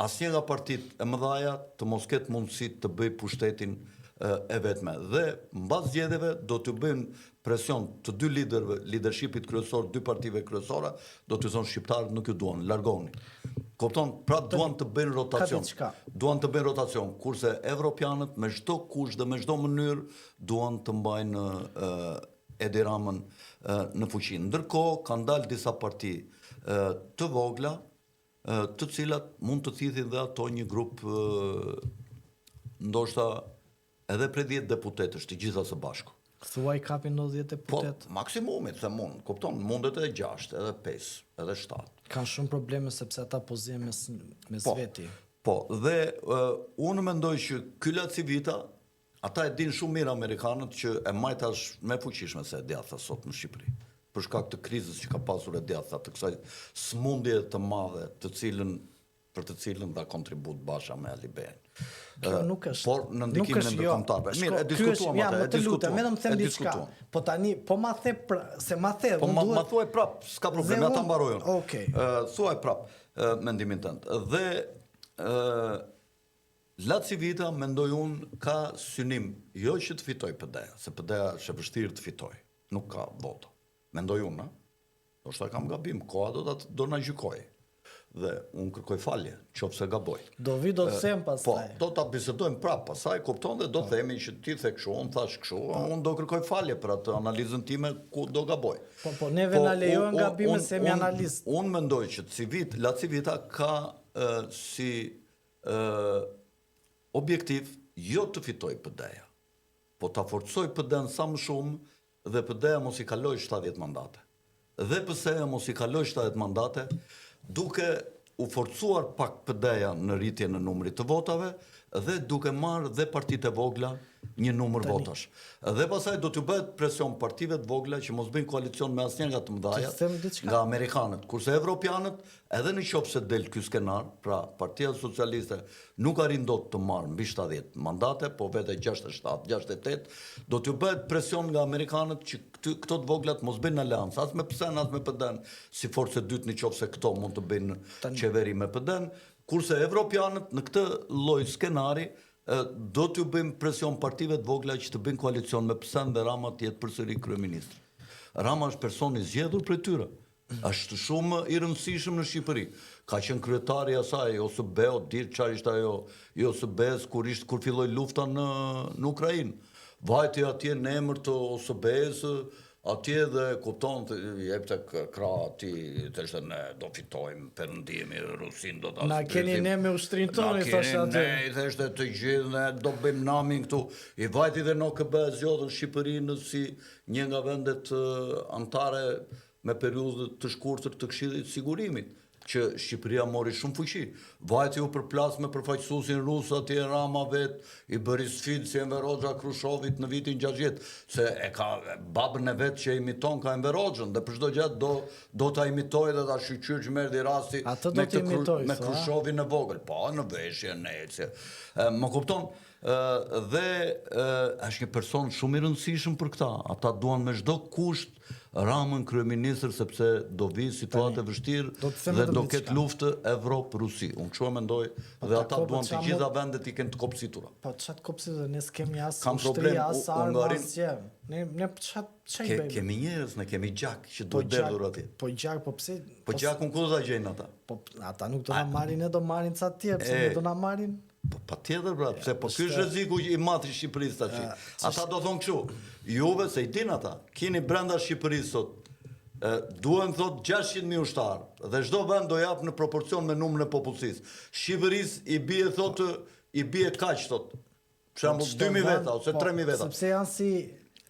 asnjë nga partitë e mëdhaja të mos ketë mundësi të bëj pushtetin e vetme. Dhe mbas zgjedhjeve do të bëjmë presion të dy liderëve, leadershipit kryesor, dy partive kryesore, do të thonë shqiptarët nuk ju duan, largoni. Kupton, pra duan të bëjnë rotacion. Duan të bëjnë rotacion, kurse evropianët me çdo kusht dhe me çdo mënyrë duan të mbajnë Edi Ramën në fuqi. Ndërkohë kanë dalë disa parti të vogla, të cilat mund të thithin dhe ato një grup ndoshta edhe prej 10 deputetësh të gjitha së bashku. Thuaj kapin 90 deputet. Po, maksimumit, them unë, kupton, mundet edhe 6, edhe 5, edhe 7. Kanë shumë probleme sepse ata pozojnë mes veti. Po, dhe unë mendoj që ky Lacivita, ata e din shumë mirë amerikanët që e majtash me fuqishme se e djatha sot në Shqipëri. Për shkak të krizës që ka pasur e djatha, të kësaj smundje të madhe për të cilën dha kontribut Basha me Aliben. Kjo nuk është. Por në ndikimin e ndërkombëtarëve. Mirë, e diskutuam atë, e diskutuam. Më them diçka. Po tani, po ma the se ma the, po ma thuaj prap, s'ka problem, ata mbarojnë. Okej. Thuaj prap mendimin tënd. Dhe Lacivita, mendoj unë, ka synim jo që të fitoj PD-ja, se PD-ja është e vështirë të fitoj, nuk ka vota. Mendoj unë, do shta kam gabim, koha do na gjykoj. Dhe unë kërkoj falje, qofse gaboj. Do vi do të them pastaj. Po, do ta bisedojmë prapë pastaj, kupton, dhe do themi që ti the kështu, unë thash kështu, unë do kërkoj falje për atë analizën time ku do gaboj. Po, neve na lejohen gabimet se jemi analist. Unë mendoj që Lacivita ka si objektiv jo të fitoj PD-ja, po ta forcoj PD-n sa më shumë dhe PD-ja mos i kaloj 70 mandate. Dhe pse mos i kaloj 70 mandate, duke u forcuar pak PD-ja në rritje në numrit të votave dhe duke marrë dhe partitë e vogla një numër votash. Dhe pasaj do t'ju bëhet presion partive të vogla që mos bëjnë koalicion me asnjë nga të mëdhajat, nga amerikanët, kurse evropianët, edhe në qoftë se del ky skenar, pra Partia Socialiste nuk arrin dot të marrë mbi 70 mandate, po vete 67, 68, do t'ju bëhet presion nga amerikanët që këto të voglat mos bëjnë aleancë, as me PSN, as me PD-n, si forcë dytë në qoftë se këto mund të bëjnë qeveri me PD-n, kurse evropianët në këtë lloj skenari do t'ju bëjmë presion partive të vogla që të bëjnë koalicion me PSN dhe Rama të jetë përsëri kryeministër. Rama është person i zgjedhur prej tyre. Është shumë i rëndësishëm në Shqipëri. Ka qenë kryetari i asaj, OSBE, dir çfarë ishte ajo OSBE-s kur filloi lufta në Ukrainë. Vajti atje në emër të OSBE-s, atje dhe kupton të jepte krah atij, thashë ne do fitojmë perëndimi, Rusin do ta. Na keni ne me ushtrin tonë, thashë atë. Ne thashë të gjithë ne do bëjmë namin këtu. I vajti dhe NOKB zgjodhën Shqipërinë si një nga vendet anëtare me periudhë të shkurtër të Këshillit të Sigurimit, që Shqipëria mori shumë fuqi. Vajti u përplas me përfaqësuesin rus atje Rama vet, i bëri sfidë si Enver Hoxha Krushovit në vitin 60, se e ka babën e vet që imiton ka Enver Hoxhën, dhe për çdo gjë do ta imitoj dhe ta shqyrq që merdi rasti me Krushovin e vogël. Po, në veshje, në ecje. Më kupton? Dhe është një person shumë i rëndësishëm për këta. Ata duan me çdo kusht Ramën kryeministër sepse do vi situatë vështirë dhe do ketë luftë Evropë-Rusi. Unë kështu e mendoj dhe ata duan të gjitha vendet i kenë të kopësitura. Po çat kopësitura, ne s'kemi as ushtri, as armë, as gjë. Ne çaj bëjmë. Kemi njerëz, ne kemi gjak që do derdhur atje. Po gjak, po pse? Po gjakun ku do ta gjejnë ata? Po ata nuk do na marrin, ne do marrin ca të tjerë, pse ne do na marrin? Po patjetër pra, pse po ky është rreziku i madh i Shqipërisë tash. Ata do thonë kështu, juve se i din ata, keni brenda Shqipërisë sot, duhen thot 600.000 ushtarë dhe çdo vend do jap në proporcion me numrin e popullsisë. Shqipërisë i bie kaq thot. Për shembull 2.000 veta ose 3.000 veta. Sepse janë si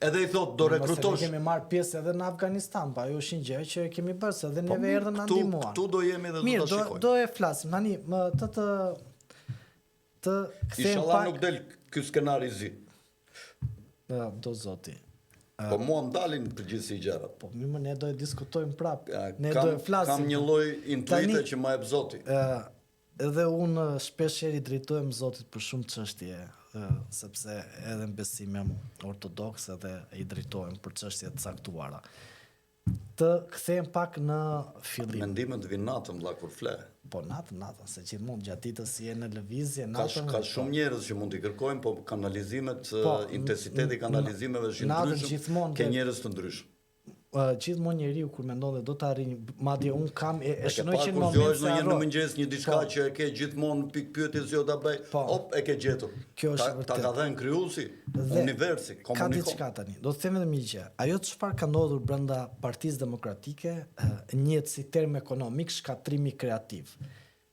edhe i thot do rekrutosh. Ne kemi marrë pjesë edhe në Afganistan, pa ajo është një gjë që kemi bërë se edhe neve erdhën na ndihmuan. Ktu do jemi dhe do ta shikojmë. Mirë, do e flasim tani më të Inshallah nuk del ky skenar i zi. Do zoti. Po mua m'dalin përgjithësi gjërat. Po mirë, ne do e diskutojmë prapë. Ne do e flasim. Kam një lloj intuite që më jep Zoti. Edhe unë shpesh i drejtohem Zotit për shumë çështje. sepse edhe në besim jam ortodoks edhe i drejtohem për çështje të caktuara. Të kthehem pak në fillim. Mendimet vinë natën, vëlla, kur fle. Po natën, se gjithmonë gjatë ditës si je në lëvizje, natën. Ka shumë njerëz që mund t'i kërkojnë, po kanalizimet, intensiteti kanalizimeve është ndryshëm, ke njerëz të ndryshëm. Gjithmonë njeriu kur mendon dhe do të arrijë, madje un kam e shënoj që në moment se në një mëngjes një diçka që e ke gjithmonë pikë pyetje si ta bëj, hop e ke gjetur. Kjo është vërtet. Ta ka dhënë krijuesi, universi, komunikon. Ka diçka tani. Do të them edhe një gjë. Ajo çfarë ka ndodhur brenda Partisë Demokratike, njihet si term ekonomik shkatrimi kreativ.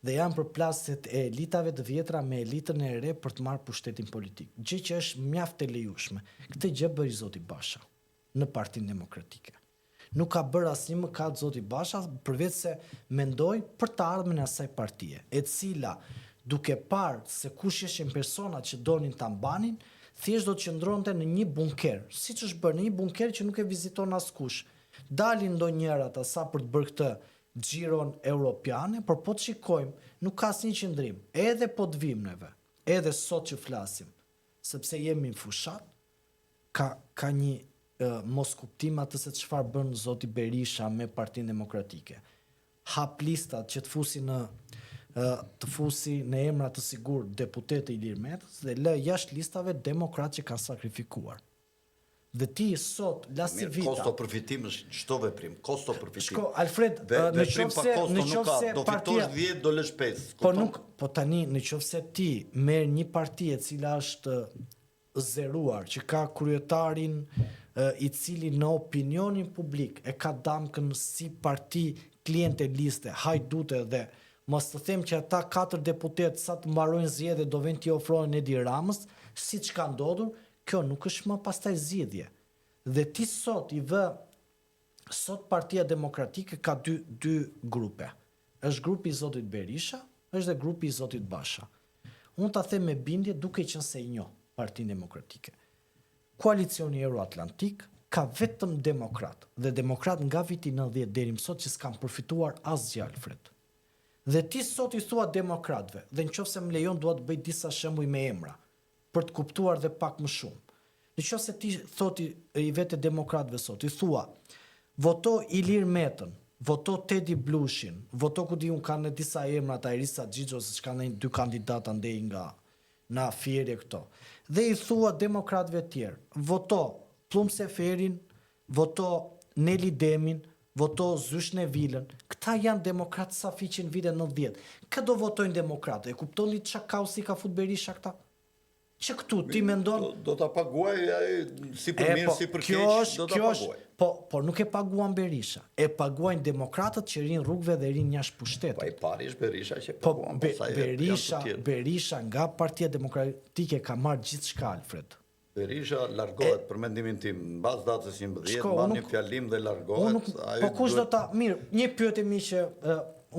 Dhe janë përplasjet e elitave të vjetra me elitën e re për të marrë pushtetin politik. Gjë që është mjaft e lejueshme. Këtë gjë bëri zoti Basha në Partinë Demokratike. Nuk ka bërë asnjë mëkat zoti Basha, përveç se mendoi për të ardhmen e asaj partie, e cila duke parë se kush ishin personat që donin ta mbanin, thjesht do të qëndronte në një bunker, siç është bërë në një bunker që nuk e viziton askush. Dalin ndonjërat asa për të bërë këtë xhiron europiane, por po të shikojmë, nuk ka asnjë qëndrim. Edhe po të vim neve, edhe sot që flasim, sepse jemi në fushat, ka një mos kuptim atë se çfarë bën zoti Berisha me Partinë Demokratike. Hap listat që të fusi në emra të sigurt deputetë Ilir Metës dhe lë jashtë listave demokratë që kanë sakrifikuar. Dhe ti sot lasi vita. Kosto përfitim është çdo veprim, kosto përfitim. Shko, Alfred, në qofse do fitosh 10 do lësh 5. Po tani në qofse ti merr një parti e cila është zëruar, që ka kryetarin i cili në opinionin publik e ka damkën si parti kliente liste, hajdute dhe mos të them që ata 4 deputet sa të mbarojnë zgjedhje do vend t'i ofrojnë Edi Ramës, siç ka ndodhur, kjo nuk është më pastaj zgjedhje. Dhe ti sot sot Partia Demokratike ka dy grupe. Është grupi i zotit Berisha, është dhe grupi i zotit Basha. Unë ta them me bindje duke qenë se i njoh Partinë Demokratike. Koalicioni Euroatlantik ka vetëm demokrat, dhe demokrat nga viti 90 deri më sot që s'kan përfituar asgjë, Alfred. Dhe ti sot i thua demokratëve, dhe nëse më lejon dua të bëj disa shembuj me emra për të kuptuar dhe pak më shumë. Nëse ti thoti i vetë demokratëve sot, i thua voto Ilir Metën, voto Tedi Blushin, voto ku di un kanë disa emra ta Irisa Xhixho, se kanë 2 kandidata ndej nga na fjerje këto. Dhe i thua demokratëve tjerë, voto Plum Seferin, voto Neli Demin, voto Zysh Nevilën. Këta janë demokratë sa fiqin vite 90. Kë do votojnë demokratë? E kuptoni çka kausi ka fut Berisha këta? Që këtu ti mendon do ta paguaj si për mirë si për keq, do ta paguaj. Po nuk e paguan Berisha. E paguajnë demokratët që rinë rrugëve dhe rinë jashtë pushtetit. Po i pari është Berisha që paguan, Berisha nga Partia Demokratike ka marrë gjithçka, Alfred. Berisha largohet për mendimin tim mbas datës 11, mban një fjalim dhe largohet. Po kush do ta mirë, një pyetje më që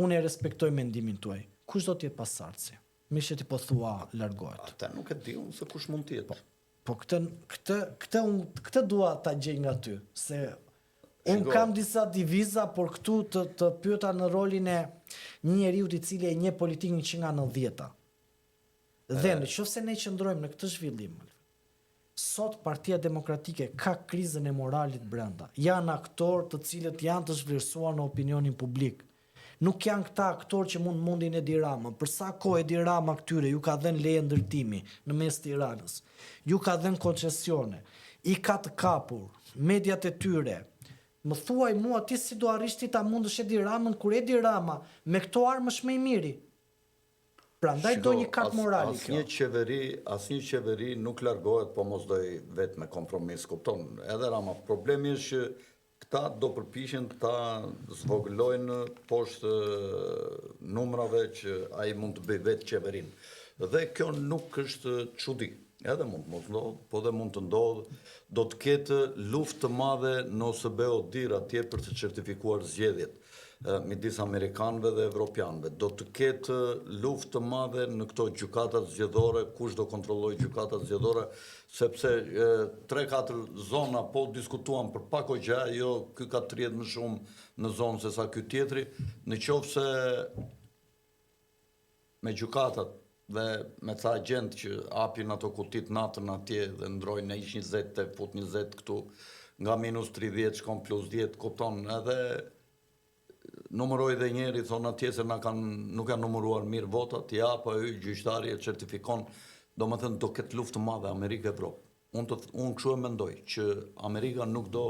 unë e respektoj mendimin tuaj. Kush do të jetë pasardhësi? Mishe ti po thua largohet. Ata nuk e di unë se kush mund të jetë. Po këtë dua ta gjej nga ty, se unë kam disa diviza, por këtu të pyeta në rolin e një njeriu i cili e njeh politikën që nga 90-ta. Dhe nëse ne qëndrojmë në këtë zhvillim, sot Partia Demokratike ka krizën e moralit brenda. Janë aktorë të cilët janë të zhvlerësuar në opinionin publik. Nuk janë këta aktorë që mundin Edi Rama. Për sa kohë Edi Rama këtyre ju ka dhënë leje ndërtimi në mes të Tiranës, ju ka dhënë koncesione, i ka të kapur, mediat e tyre. Më thuaj mua ti si do arrish ti ta mundësh Edi Ramën kur Edi Rama me këto armë është më i miri. Prandaj do një kart morali kjo. Asnjë qeveri nuk largohet, po mos doj vetë me kompromis, kupton. Edhe Rama, problemi është që këta do përpiqen ta zvogëlojnë poshtë numrave që ai mund të bëj vetë qeverinë. Dhe kjo nuk është çudi. Edhe mund të mos ndodhë, po dhe mund të ndodhë, do të ketë luftë të madhe në OSBE-ODIHR atje për të certifikuar zgjedhjet midis amerikanëve dhe evropianëve. Do të ketë luftë të madhe në këto gjykatat zgjedhore, kush do kontrollojë gjykatat zgjedhore, sepse 3-4 zona po diskutuan për pak o gjë, jo ky ka të rjetë më shumë në zonë se sa ky tjetri, në qoftë se me gjykatat dhe me ca agent që apin ato kutit natën atje dhe ndrojnë në ish 20 të fut 20 këtu, nga -30 shkon +10, kupton, edhe numëroj dhe njeri, thonë atje se nuk kanë numëruar mirë votat, ja, po gjyqtari e certifikon, do më thënë do ketë luftë madhe Amerikë-Evropë. Unë kështu e mendoj, që Amerika nuk do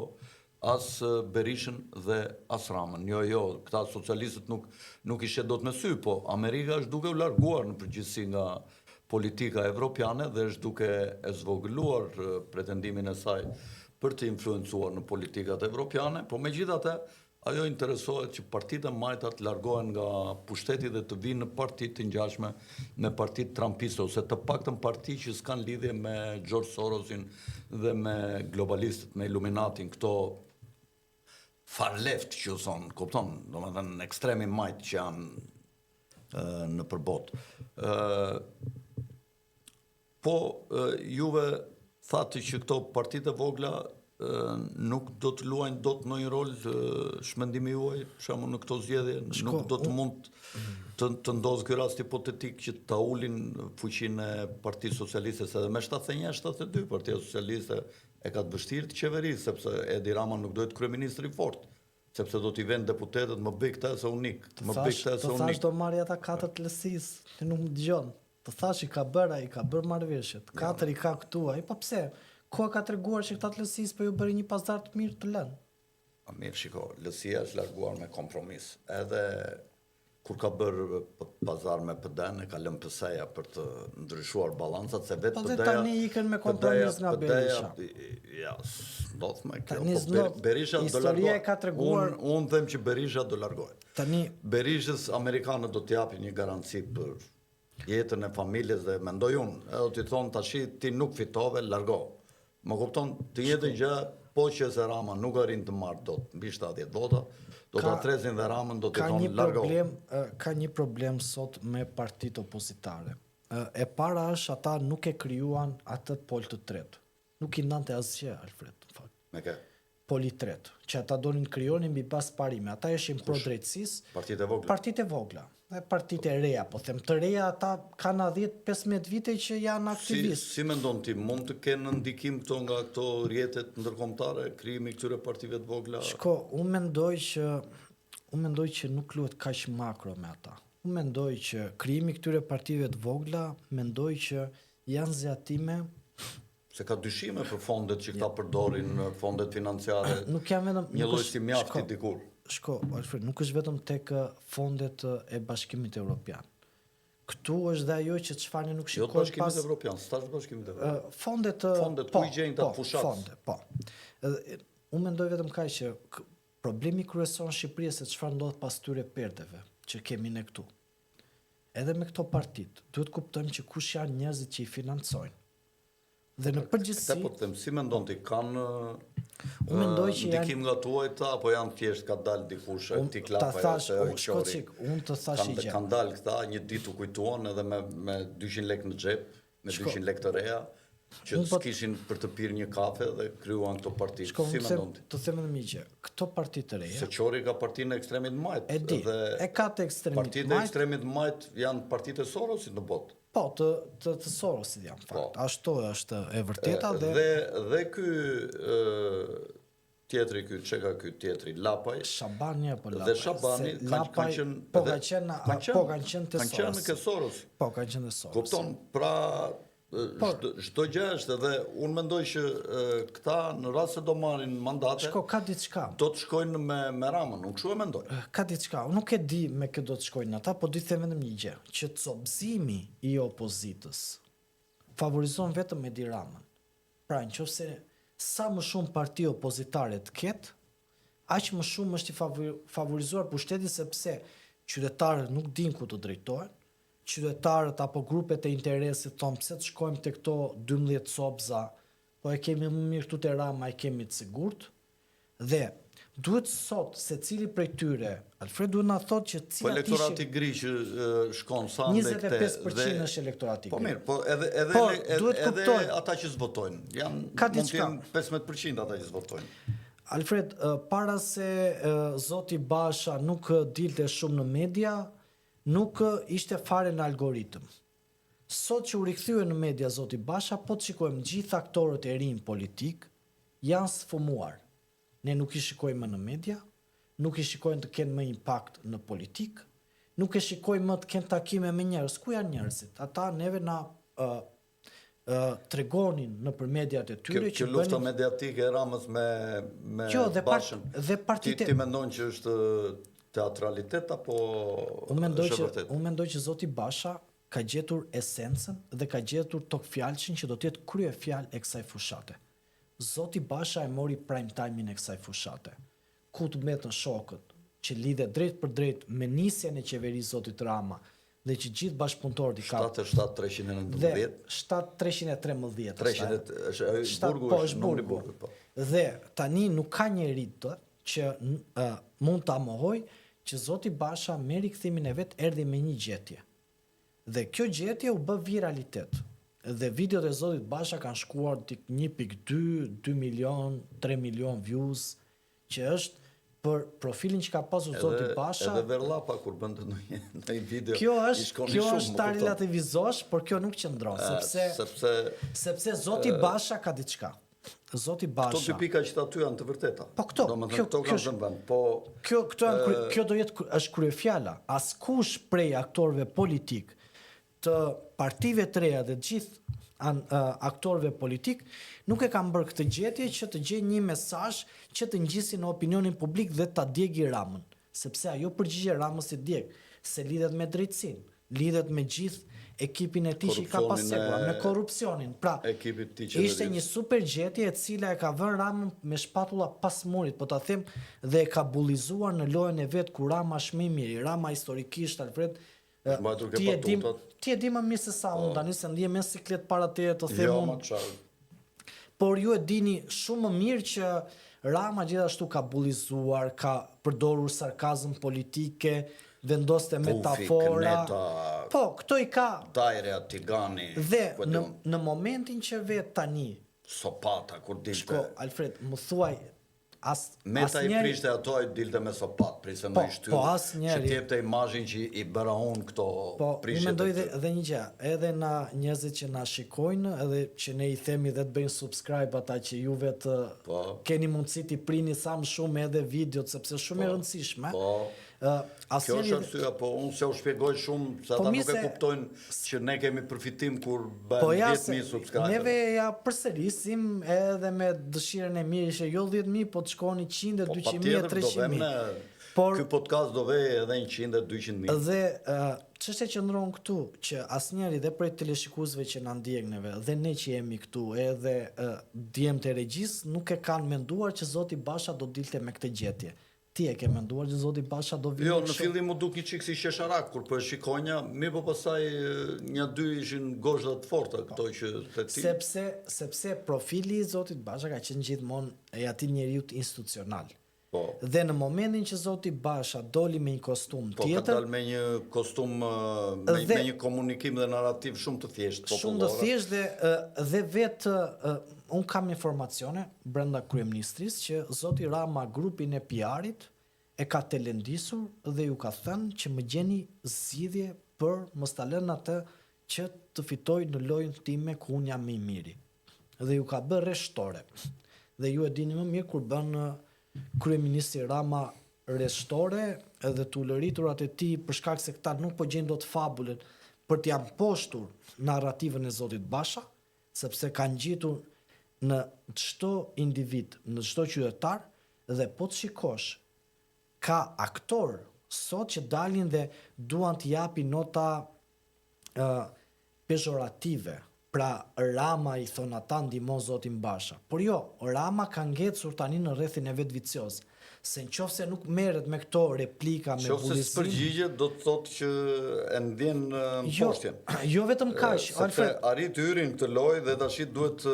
as Berishën dhe as Ramën. Jo, këta socialistët nuk ishe do të në sy, po Amerika është duke u larguar në përgjithësi nga politika evropiane dhe është duke e zvogëluar pretendimin e saj për të influencuar në politikat evropiane, po megjithatë ajo interesohet që partitë e majta të largohen nga pushteti dhe të vinë në partitë të ngjashme me partitë trumpiste, ose të paktën parti që s'kan lidhje me George Sorosin dhe me globalistët, me Illuminatin, këto far left që u thonë, kupton, domethënë ekstremi majt që janë në përbot. Po juve thati që këto partitë e vogla nuk do të luajnë dot ndonjë rol shmendimi juaj, për shembull në këto zgjedhje, nuk do të mund të ndodhë ky rast hipotetik që ta ulin fuqinë e Partisë Socialiste, edhe me 71-72 Partia Socialiste e ka të vështirë të qeverisë, sepse Edi Rama nuk duhet kryeministri fort, sepse do t'i vend deputetët më bëj këtë se unik, më bëj këtë se unik. Të thash do marrë ata 4 të lësisë, që nuk më dëgjon. Të thash i ka bërë marrëveshjet, 4 i ka këtu, ai po pse? Koha ka treguar që këta të lësisë po ju bëri një pazar të mirë të lënë. Mirë, shiko, lësia është larguar me kompromis. Edhe kur ka bërë pazar me PD-n, e ka lënë PS-ja për të ndryshuar balancat, se vetë PD-ja... Po dhe tani ikën me kompromis nga Berisha. Ja, s'ndodh me kjo. Berisha do largohet. Unë them që Berisha do largohet. Tani Berishës amerikanët do t'japin një garanci për jetën e familjes dhe mendoj unë, edhe t'i thonë tashi ti nuk fitove, largo. Më kupton, të njëjtën gjë, po që se Rama nuk arrin të marrë dot mbi 70 vota, do ta tresin dhe Ramën do të thonë largo. Ka një problem sot me partitë opozitare. E para është ata nuk e krijuan atë pol të tretë. Nuk i nante asgjë, Alfred, në fakt. Me kë? Poli tretë, që ata donin krijonin mbi bazë parime. Ata ishin pro drejtësisë. Partitë e vogla. Partitë e vogla. Dhe partitë e reja, po them të reja, ata kanë 10-15 vite që janë aktivistë. Si mendon ti, mund të kenë ndikim këto nga këto rrjetet ndërkombëtare, krijimi këtyre partive të vogla? Shko, unë mendoj që nuk luhet kaq makro me ata. Unë mendoj që krijimi këtyre partive të vogla, mendoj që janë zgjatime. Se ka dyshime për fondet që këta përdorin, fondet financiare. Nuk jam vetëm një lloj si mjafti dikur. Shko, Alfred, nuk është vetëm tek fondet e Bashkimit Evropian. Këtu është dhe ajo që çfarë nuk shikojnë pas... Jo Bashkimit Evropian, s'tash Bashkimit Evropian. Fondet ku i gjejnë ta fushat. Fondet, po. Unë mendoj vetëm kaq që problemi kryesor në Shqipëri është se çfarë ndodh pas tyre perdeve që kemi ne këtu. Edhe me këto partitë, duhet kuptojmë që kush janë njerëzit që i financojnë. Dhe në përgjithësi... Po të them, si mendon ti, kanë ndikim nga tuajta, apo janë thjesht ka dalë dikush, ti klapa ose qori? Unë të thash i gjë. Kanë dalë këta, një ditë u kujtuan edhe me 200 lekë në xhep, me 200 lekë të reja, që s'kishin për të pirë një kafe dhe kryuan këto parti. Si mendon ti? Të them edhe një gjë, këto parti të reja... Se qori ka partinë e ekstremit majt. E di, e ka të ekstremit majt. Partitë e ekstremit majt janë partitë e Sorosit në botë. Po, të Sorosit janë fakt. Ashtu është e vërteta dhe ky tjetri ky, çka ky tjetri, Lapaj. Shabani apo Lapaj. Dhe Shabani kanë qenë të Soros. Kanë qenë ke Soros. Po, kanë qenë të Soros. Kupton, pra çdo gjë është, edhe unë mendoj që këta në rast se do marrin mandate. Shko, ka diçka. Do të shkojnë me Ramën, unë kështu e mendoj. Ka diçka. Unë nuk e di me kë do të shkojnë ata, po di të them vetëm një gjë, që copëzimi i opozitës favorizon vetëm Edi Ramën. Pra, nëse sa më shumë parti opozitare të ketë, aq më shumë është i favorizuar pushteti, sepse qytetarët nuk dinë ku të drejtohen. Qytetarët apo grupet e interesit thonë pse të shkojmë te këto 12 copza, po e kemi më mirë këtu te Rama, e kemi të sigurt. Dhe duhet sot secili prej tyre, Alfred duhet na thotë që po elektorati gri që shkon sa ndaj këte 25% është elektorati gri. Po mirë, po edhe ata që zvotojnë, janë mund të jenë 15% ata që zvotojnë. Alfred, para se zoti Basha nuk dilte shumë në media, nuk ishte fare në algoritëm. Sot që u rikthye në media zoti Basha, po të shikojmë gjithë aktorët e rinj politik janë sfumuar. Ne nuk i shikojmë më në media, nuk i shikojmë të kenë më impakt në politik, nuk e shikojmë më të kenë takime me njerëz. Ku janë njerëzit? Ata neve na tregonin në për mediat e tyre Kjo lufta mediatike e Ramës me Bashën. Dhe partitë Ti mendon që është teatralitet apo Unë mendoj që zoti Basha ka gjetur esencën dhe ka gjetur tokfjalçin që do të jetë kryefjalë e kësaj fushate. Zoti Basha e mori prime time-in e kësaj fushate. Ku të mbetën shokët që lidhe drejt për drejt me nisjen e qeverisë zotit Rama dhe që gjithë bashkëpunëtorët i ka 77-319 7-313 Burgu është numri burgut, po. Dhe tani nuk ka njeri që mund ta mohoj që zoti Basha me rikthimin e vet erdhi me një gjetje. Dhe kjo gjetje u bë viralitet. Dhe videot e zotit Basha kanë shkuar tek 1.2, 2 milion, 3 milion views, që është për profilin që ka pasur zoti Basha. Edhe Verllapa kur bënte ndonjë video. Kjo është ta relativizosh, por kjo nuk qëndron, sepse zoti Basha ka diçka. Zoti Basha. Këto dy pika që aty janë të vërteta. Po këto. Këto kanë dhënë vend. Po kjo do jetë është kryefjala. Askush prej aktorëve politik të partive të reja dhe gjithë aktorëve politik nuk e kanë bërë këtë gjetje që të gjejnë një mesazh që të ngjisin në opinionin publik dhe ta djegi Ramën, sepse ajo përgjigje Ramës i djeg, se lidhet me drejtësinë, lidhet me gjithë ekipin e tij që i ka pasur me korrupsionin. Pra, ishte një super gjetje e cila e ka vënë Ramën me shpatulla pas murit, po ta them, dhe e ka bullizuar në lojën e vet ku Rama është më i miri. Rama historikisht, Alfred, ti e di më mirë se sa unë tani se ndihem me siklet para teje të them unë. Por ju e dini shumë më mirë që Rama gjithashtu ka bullizuar, ka përdorur sarkazm politike, vendoste metafora. Po, këto i ka. Tajre, Tigani. Dhe në momentin që vet tani Sopata kur dilte. Shko, Alfred, më thuaj Meta i prishte ato i dilte me sopat, prisë më i shtyllë, që t'jepte imazhin që i bëra unë këto prishje. Po, unë mendoj dhe një gjë, edhe na njerëzit që na shikojnë, edhe që ne i themi dhe të bëjnë subscribe ata që juve të keni mundësi t'i prini sa më shumë edhe videot, sepse shumë e rëndësishme. Kjo është arsyeja, po unë se u shpjegoj shumë, se ata nuk e kuptojnë që ne kemi përfitim kur bëjmë 10.000 subscriber. Neve ja përsërisim edhe me dëshirën e mirë, që jo 10.000, po të shkoni 100, 200.000, 300.000. Ky podcast do vej edhe 100, 200.000. Dhe çështja që ndron këtu, që asnjëri dhe prej teleshikuesve që na ndjek neve, dhe ne që jemi këtu, edhe djemtë e regjis, nuk e kanë menduar që zoti Basha do dilte me këtë gjetje. Ti e ke menduar që zoti Basha do vijë? Jo, në fillim u duk një çik si qesharak kur po e shikonja, mirë po pastaj një dy ishin gozhda të forta këto që te ti. Sepse profili i zotit Basha ka qenë gjithmonë e atij njeriu institucional. Po. Dhe në momentin që zoti Basha doli me një kostum tjetër, ka dalë me një kostum me një komunikim dhe narrativ shumë të thjeshtë popullor. Shumë të thjeshtë dhe vetë un kam informacione brenda kryeministrisë që zoti Rama grupin e PR-it e ka telendisur dhe ju ka thënë që më gjeni zgjidhje për mos ta lënë atë që të fitoj në lojën time ku un jam më i miri. Dhe ju ka bërë rreshtore. Dhe ju e dini më mirë kur bën kryeministri Rama rreshtore edhe të ulëriturat e tij për shkak se këta nuk po gjejnë dot fabulën për t'ia mposhtur narrativën e zotit Basha, sepse kanë ngjitur në çdo individ, në çdo qytetar, dhe po të shikosh ka aktor sot që dalin dhe duan të japin nota pejorative. Pra Rama i thon ata ndihmon zotin Basha. Por jo, Rama ka ngecur tani në rrethin e vet vicioz. Se nëse nuk merret me këto replika me bullizim. Nëse s'përgjigjet do të thotë që e ndjen mposhtjen. Jo vetëm kaq, Alfred. Arrit hyrin këtë lojë dhe tash duhet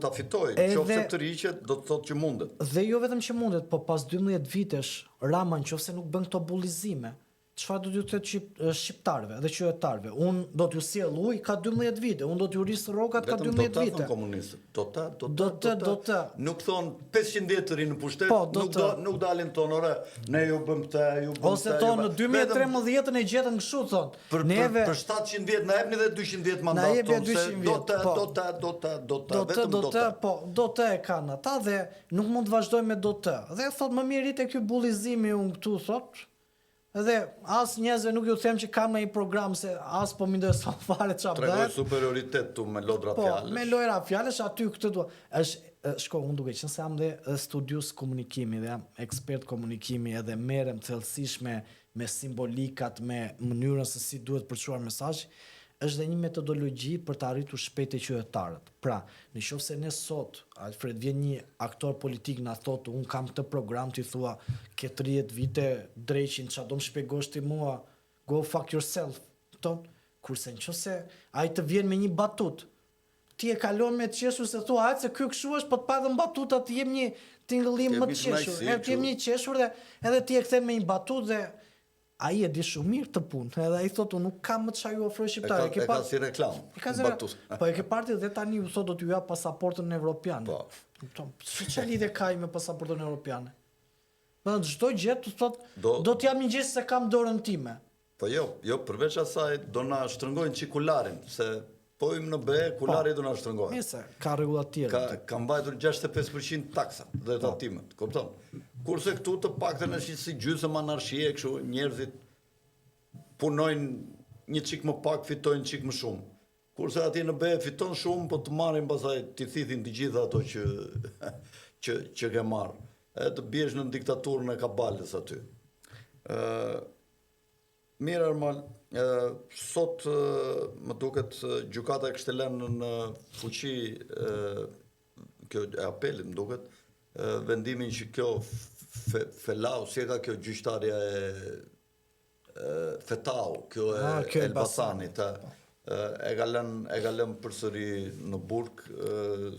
ta fitojë. Nëse tërhiqet do të thotë që mundet. Dhe jo vetëm që mundet, po pas 12 vitesh Rama nëse nuk bën këto bullizime, çfarë do t'ju thotë shqiptarëve dhe qytetarëve? Unë do t'ju sjell ujë ka 12 vite, unë do t'ju ris rrokat ka 12 vite. Vetëm do të komunistët. Do të. Nuk thon 500 vjet të rinë në pushtet, nuk dalin tonë ore, ne ju bëm këtë, ju bëm këtë. Ose tonë në 2013 e gjetën kështu thon. Neve për 700 vjet na jepni dhe 200 vjet mandat tonë. Do të e kanë ata dhe nuk mund të vazhdojmë me do të. Dhe thot më mirë te ky bullizimi unë këtu thot. Edhe as njerëzve nuk ju them që kanë një program se as po më intereson fare çfarë bëhet. Tregoj superioritet tu me lodra fjalësh. Me lojra fjalësh aty këtë do. Shko, unë duke qenë se jam dhe studius komunikimi dhe jam ekspert komunikimi edhe merrem thellësisht me simbolikat, me mënyrën se si duhet përçuar mesazhi, është dhe një metodologji për të arritur shpejt e qytetarët. Pra, nëse ne sot, Alfred, vjen një aktor politik na thotë, unë kam këtë program, ti thua, ke 30 vite dreqin, çfarë do më shpjegosh ti mua, go fuck yourself, kurse nëse ai të vjen me një batut, ti e kalon me të qeshur se thua, hajtë se ky kështu është, po të pa dhe në batuta të jem një tingëllim më të qeshur, të jem një qeshur dhe edhe ti e kthen me një batut dhe ai e di shumë mirë të punë, edhe ai thotë unë nuk kam më çfarë ju ofroj shqiptarë. E ka si reklam. Po e ke parti dhe tani u thotë do t'ju jap pasaportën evropiane. Po. Çfarë lidhje ka me pasaportën evropiane? Do çdo gjë të thotë do t'jam një gjë se kam dorën time. Po jo, përveç asaj do na shtrëngojnë çikularin, se po im në be, kulari do na shtrëngojnë. Nëse ka rregulla të tjera. Ka mbajtur 65% taksa dhe tatimet, kupton? Kurse këtu të paktën është si gjysmë anarshie, kështu njerëzit punojnë një çik më pak, fitojnë çik më shumë. Kurse aty në be fiton shumë, po të marrin pastaj ti thithin të gjitha ato që ke marr. Të biesh në diktaturën e kabalës aty. Mirë Armal, sot më duket gjykata e kishte lënë në fuqi kjo e apelit, më duket, vendimin që kjo Felau, si e ka kjo gjyqtarja e Fetau, kjo e Elbasanit, e ka lënë përsëri në burg,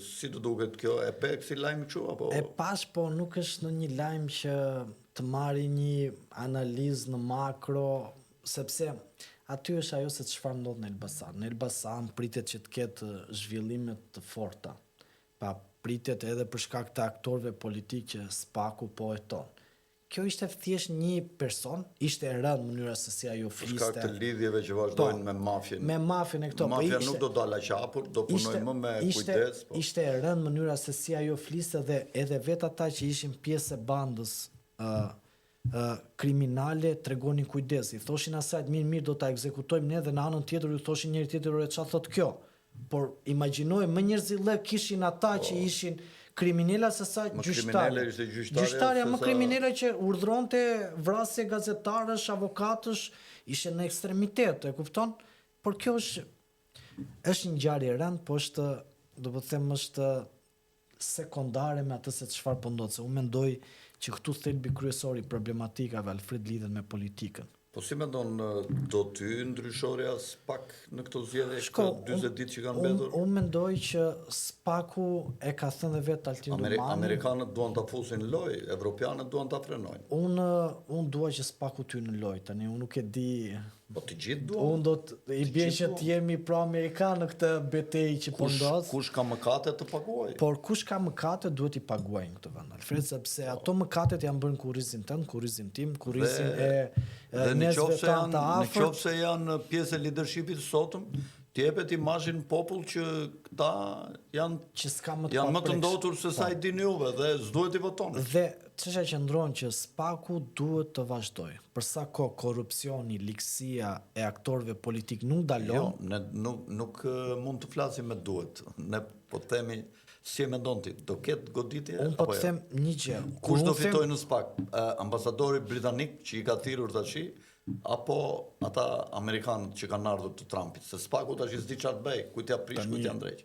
si të duket kjo, e pek si lajmë që, apo? E pash, po nuk është në një lajmë që të marri një analizë në makro, sepse aty është ajo se çfarë ndodh në Elbasan. Në Elbasan pritet që të ketë zhvillime të forta. Pa pritet edhe për shkak të aktorëve politik që SPAK-u po heton. Kjo ishte thjesht një person, ishte e rëndë mënyra se si ajo fliste. Për shkak të lidhjeve që vazhdojnë me mafjen. Me mafjen e këto. Mafja nuk do dalë qapur, do punojnë më me kujdes. Ishte e rëndë mënyra se si ajo fliste dhe edhe vetë ata që ishin pjesë e bandës kriminale tregonin kujdes. I thoshin asaj, mirë do ta ekzekutojmë ne dhe në anën tjetër ju thoshin njëri tjetër çfarë thot kjo. Por imagjinoj më njerëzillë kishin ata që ishin kriminela se sa gjyqtarë. Gjyqtarja më kriminele që urdhronte vrasje gazetarësh, avokatësh, ishin në ekstremitet, e kupton? Por kjo është një ngjarje e rëndë, po është, do të them, është sekondare me atë se çfarë po ndodh. Unë mendoj që këtu thelbi kryesor i problematikave Alfred lidhet me politikën. Po si mendon, do ty ndryshorja SPAK në këto zgjedhje, këto 40 ditë që kanë mbetur? Unë mendoj që SPAK-u e ka thënë dhe vetë Altin Lumani. Amerikanët duan ta fusin lojë, evropianët duan ta frenojnë. Unë dua që SPAK-u ty në lojë, tani unë nuk e di. Po të gjithë duan. Unë do të i bie që të jemi pro-amerikanë në këtë betejë që po ndodh. Kush ka mëkate të paguajë? Por kush ka mëkate duhet i paguajnë këtë vend, Alfred, sepse ato mëkatet janë bërë kurrizin tënd, kurrizin tim, kurrizin e njerëzve tanë të afërt. Nëse janë pjesë e leadershipit sotëm, të jepet imazhin popull që këta janë më të ndotur se sa i dini juve dhe s'duhet i votoni. Dhe çështja që ndron që SPAK-u duhet të vazhdojë. Për sa kohë korrupsioni, ligësia e aktorëve politik nuk dalon. Jo, ne nuk mund të flasim me duhet. Ne po themi si e mendon ti, do ketë goditje? Unë po të them një gjë. Kush do fitojë në SPAK? Ambasadori britanik që i ka thirrur tash, apo ata amerikanët që kanë ardhur të Trumpit? Se SPAK-u tash s'di çfarë bëj, kujt ja prish, kujt ja ndreq.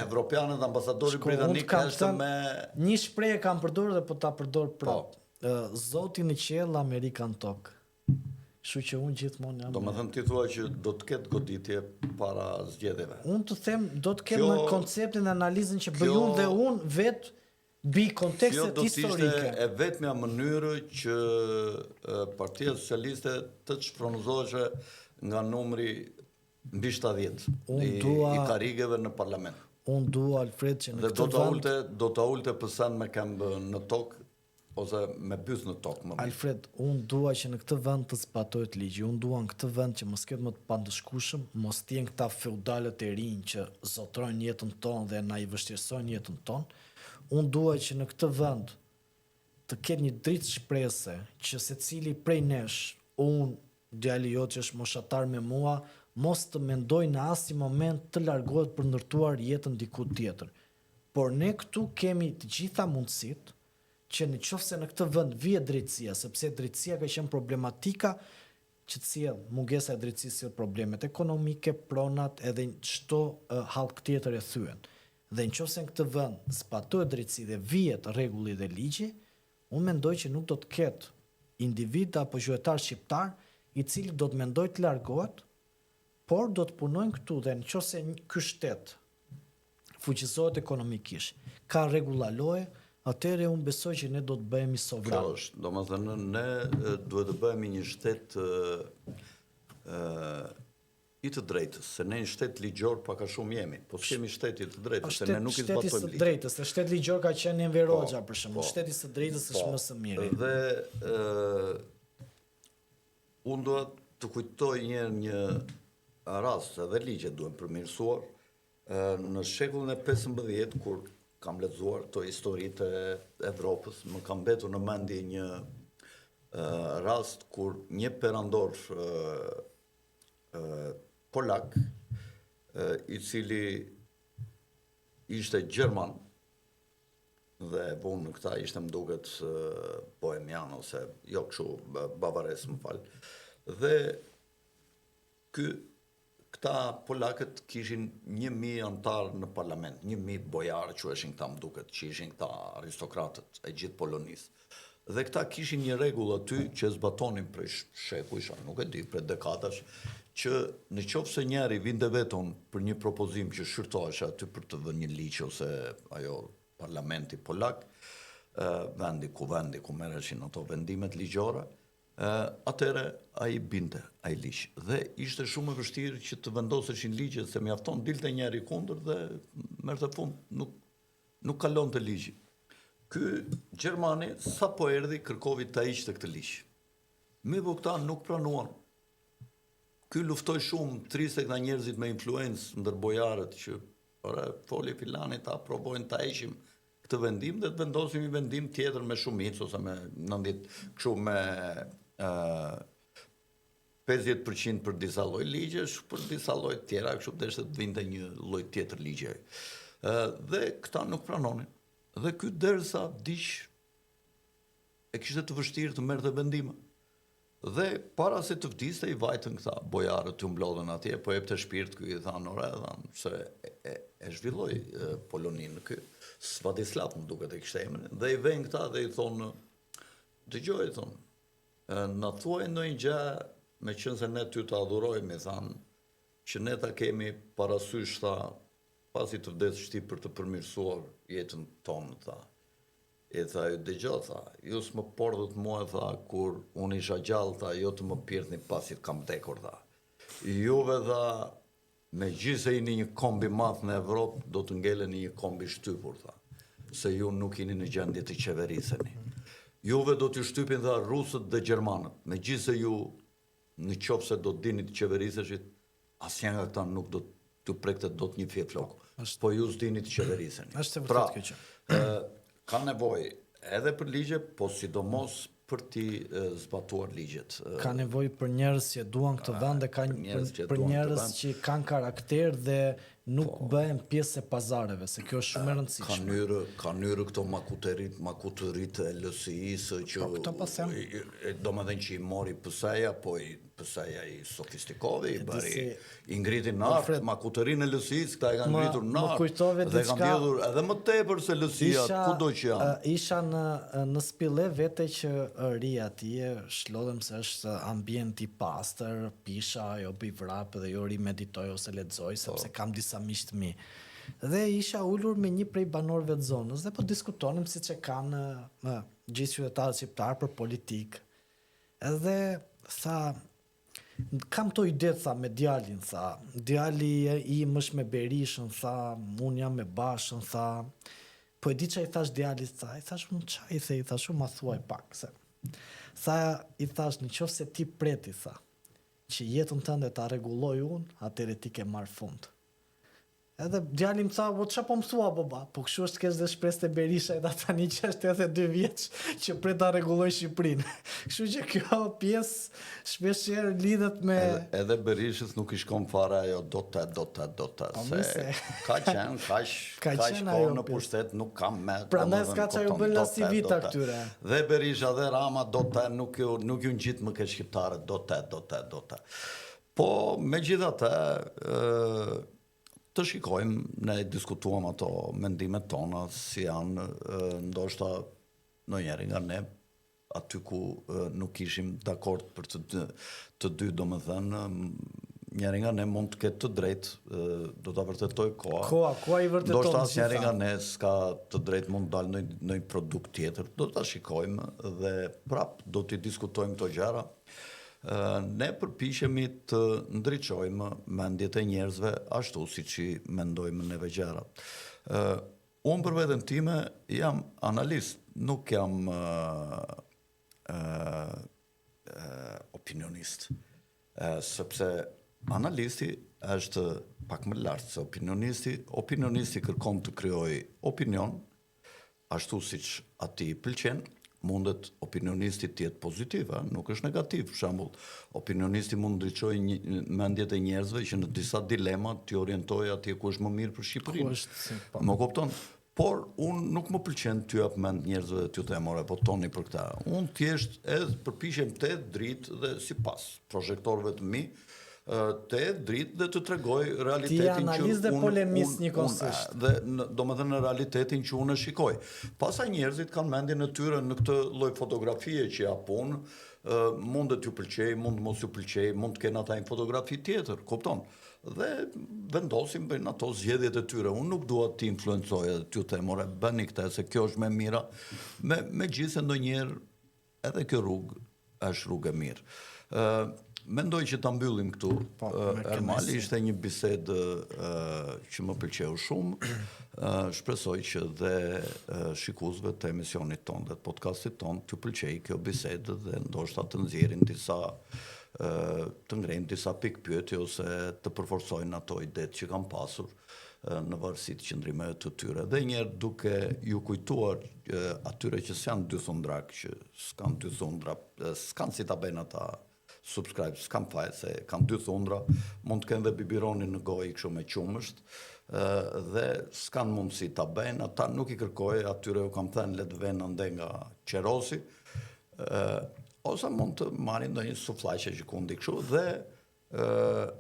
Evropianët, ambasadori britanik është me një shprehje kam përdorur dhe po ta përdor prapë. Zoti në qiell, Amerika në tokë. Kështu që unë gjithmonë jam. Domethënë ti thua që do të ketë goditje para zgjedhjeve. Unë të them do të ketë në konceptin e analizën që bëj unë dhe unë vetë bi kontekstet do t'ishte historike. e vetmja mënyrë që Partia Socialiste të shfronzoheshe nga numri mbi 70 i karigeve në parlament. Unë dua, Alfred, që në Dhe këtë vend... do ta ulte pësan me këmbë në tokë, ose me bys në tokë më mirë. Alfred, unë dua që në këtë vend të zbatohet ligji. Unë dua në këtë vend që mos ketë më të pandëshkueshëm, mos të jenë këta feudalët e rinj që zotrojnë jetën tonë dhe na i vështirësojnë jetën tonë. Unë dua që në këtë vend të ketë një dritë shprese që secili prej nesh, unë, djali jo që është moshatar me mua, mos të mendoj në asnjë moment të largohet për ndërtuar jetën diku tjetër. Por ne këtu kemi të gjitha mundësitë që në qoftë se në këtë vend vije drejtësia, sepse drejtësia ka qenë problematika që të sjell mungesa e drejtësisë, sjell problemet ekonomike, pronat edhe çdo hallk tjetër e thyen. Dhe në qoftë se në këtë vend zbatohet drejtësia dhe vihet rregulli dhe ligji, unë mendoj që nuk do të ketë individ apo qytetar shqiptar i cili do të mendoj të largohet, por do të punojnë këtu dhe në qoftë se ky shtet fuqizohet ekonomikisht, ka rregulla loje, atëherë unë besoj që ne do të bëhemi sovran. Kjo është, domethënë ne duhet të bëhemi një shtet i të drejtës, se ne një shtet ligjor pak a shumë jemi, po s'kemi shteti të drejtës, se ne nuk i zbatojmë ligjin. Shteti i drejtës, se shteti ligjor ka qenë Enver Hoxha për shembull, shteti i drejtës është më së miri. Dhe unë dua të kujtoj një rast, edhe ligjet duhen përmirësuar, në shekullin e 15, kur kam lexuar këto historitë e Evropës, më kam mbetur në mendje një rast kur një perandor polak, i cili ishte gjerman, dhe vonë këta ishte më duket bohemian ose jo kështu bavares, më fal. Dhe këta polakët kishin 1000 antarë në parlament, 1000 bojarë që eshin këta më duket, që ishin këta aristokratët e gjithë Polonisë. Dhe këta kishin një rregull aty që zbatonin prej shekujsh, nuk e di, prej dekadash, që në qoftë se njeri vinte veton për një propozim që shqyrtoheshe aty për të vënë një ligj ose ajo parlamenti polak, vendi ku merreshin ato vendimet ligjore, atëre ai binte ai ligj. Dhe ishte shumë e vështirë që të vendoseshin ligjet, se mjafton dilte njeri kundër dhe merrte fund, nuk kalonte ligji. Ky gjermani sapo erdhi kërkovi ta hiqte këtë ligj. Mirë, këta nuk pranuan. Ky luftoi shumë, triste këta njerëzit me influencë ndër bojarët që foli filani ta aprovojnë ta heqim këtë vendim dhe të vendosim një vendim tjetër me shumicë ose me 90, kështu me 50% për disa lloj ligjesh, për disa lloj tjera, kështu deshte të vinte një lloj tjetër ligje. Dhe këta nuk pranonin. Dhe ky derisa diq e kishte të vështirë të merrte vendime. Dhe para se të vdiste i vajtën këta bojarët të mblodhen atje, po jepte shpirt ky i thanë ore, se e zhvilloi Poloninë ky. Svatislav më duket e kishte emrin. Dhe i vjen këta dhe i thonë, dëgjoj, thonë, na thuaj ndonjë gjë, me qenë se ne ty të adhurojmë, i thanë, që ne ta kemi parasysh, tha, pasi të vdes shti për të përmirësuar jetën tonë, tha. I tha, dëgjoj, tha, ju s'më pordhët mua, tha, kur unë isha gjallë, tha, jo të më pirtni pasi të kam vdekur, tha. Juve, tha, me gjithë se jeni një kombi madh në Evropë, do të ngeleni një kombi shtypur, tha, se ju nuk jeni në gjendje të qeveriseni. Juve do t'ju shtypin, tha, rusët dhe gjermanët, me gjithë se ju në qoftë se do të dini të qeveriseshit, asnjë nga këta nuk do t'ju prekte do të një fje flokë, po ju s'dini të qeveriseni. Është e vërtet kjo gjë. Ka nevojë edhe për ligje, po sidomos për t'i zbatuar ligjet. Ka nevojë për njerëz që duan këtë vend dhe për njerëz që kanë karakter dhe nuk bëhen pjesë e pazareve, se kjo është shumë e rëndësishme. Ka nyrë këto makutërit e LSI-së që domethënë që i mori pëseja, po pëseja i sofistikovi, i ngriti nartë, makutërinë e LSI-së, këta e kanë ngritur nartë, dhe kanë vjedhur edhe më tepër se LSI-at, kudo që janë. Isha në Spille vete që ri atje, shlodhem se është ambient i pastër, pisha, jo bëj vrap dhe jo ri meditoj ose lexoj, sepse kam disa miq të mi. Dhe isha ullur me një prej banorëve të zonës dhe po diskutonim siç e kanë gjithë qytetarët shqiptar për politikë. Edhe tha, kam to ide, tha, me djalin, tha, djali im është me Berishën, tha, unë jam me Bashën, tha, po e di që i thash djalit, tha, i thash, unë qa i the, i thash, unë ma thuaj pak, se. Tha, i thash, në qoftë se ti preti, tha, që jetën tënde ta rregulloj unë, atëre ti ke marr fund. Edhe djali më tha, qa po më thua, baba? Po kështu është kesh dhe shpresë të Berisha, edhe tani që është 82 vjeç që pret ta rregulloj Shqipërinë. Kështu që kjo pjesë shpeshherë lidhet me... Edhe Berishës nuk i shkon fare ajo do të. Se ka qenë, kaq kohë në pushtet nuk kam me... Prandaj s'ka që ju bën si vita këtyre. Dhe Berisha dhe Rama do të, nuk ju ngjitë më ke shqiptarët do të. Po, megjithatë, të shikojmë, ne diskutuam ato mendimet tona, si janë, ndoshta ndonjëherë nga ne, aty ku nuk ishim dakord për të dy, domethënë, njëri nga ne mund të ketë të drejtë, do ta vërtetoj koha. Koha i vërteton. Ndoshta njëri nga ne s'ka të drejtë, mund të dalë në produkt tjetër, do ta shikojmë dhe prap do t'i diskutojmë këto gjëra. Ne përpiqemi të ndriçojmë mendjet e njerëzve ashtu siç i mendojmë neve gjërat. Unë për veten time jam analist, nuk jam opinionist. Sepse analisti është pak më lart se opinionisti. Opinionisti kërkon të krijojë opinion ashtu siç atij i pëlqen. Mundet opinionisti të jetë pozitiv, nuk është negativ. Për shembull, opinionisti mund ndriçojë mendjet e njerëzve që në disa dilema t'i orientojë atje ku është më mirë për Shqipërinë. Më kupton? Por unë nuk më pëlqen t'ju jap mend njerëzve t'ju them ore, po toni për këtë. Unë thjesht edhe përpiqem të dritë dhe sipas projektorëve të mi, të dritë dhe të tregoj realitetin që unë... Ti analizë dhe polemist njëkohësisht. Dhe domethënë në realitetin që unë e shikoj. Pasa njerëzit kanë mendjen e tyre në këtë lloj fotografie që jap unë, mund të ju pëlqej, mund mos ju pëlqej, mund të kenë ata një fotografi tjetër, kupton? Dhe vendosim bëjnë ato zgjedhjet e tyre. Unë nuk dua të influencoj edhe t'ju them ore, bëni këtë se kjo është më mira. Megjithëse ndonjëherë edhe kjo rrugë është rrugë e mirë. Mendoj që ta mbyllim këtu. Ermali ishte një bisedë që më pëlqeu shumë. Shpresoj që dhe shikuesve të emisionit tonë dhe të podcastit tonë t'ju pëlqej kjo bisedë dhe ndoshta të nxjerrin të ngrenë disa pikë pyetje ose të përforcojnë ato idetë që kanë pasur në varësi të qëndrimeve të tyre. Dhe njerë duke ju kujtuar atyre që s'janë dy thundrak, që s'kanë dy thundra, s'kanë si ta bëjnë ata subscribe, s'kam fajt se kam dy thundra, mund të kenë dhe bibironin në gojë kështu me qumësht, dhe s'kan mundësi ta bëjnë, ata nuk i kërkoj, atyre u kam thënë le të venë ande nga Qerosi, ose mund të marrin ndonjë sufllaqe që kundi kështu, dhe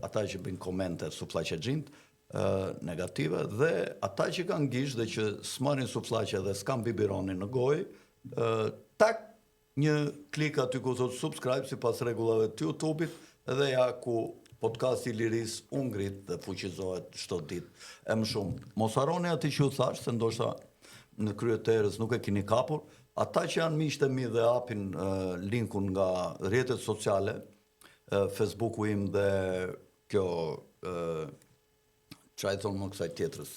ata që bëjnë komente sufllaqe xhint negative, dhe ata që kanë gishtë dhe që s'marrin sufllaqe dhe s'kan bibironin në gojë, tak një klik aty ku thot subscribe si pas rregullave të YouTube-it dhe ja ku podcasti Liris u ngrit dhe fuqizohet çdo ditë e më shumë. Mos harroni atë që u thash, se ndoshta në krye të erës nuk e keni kapur. Ata që janë miqtë e mi dhe hapin linkun nga rrjetet sociale, Facebooku im dhe kjo çfarë thon më kësaj tjetrës.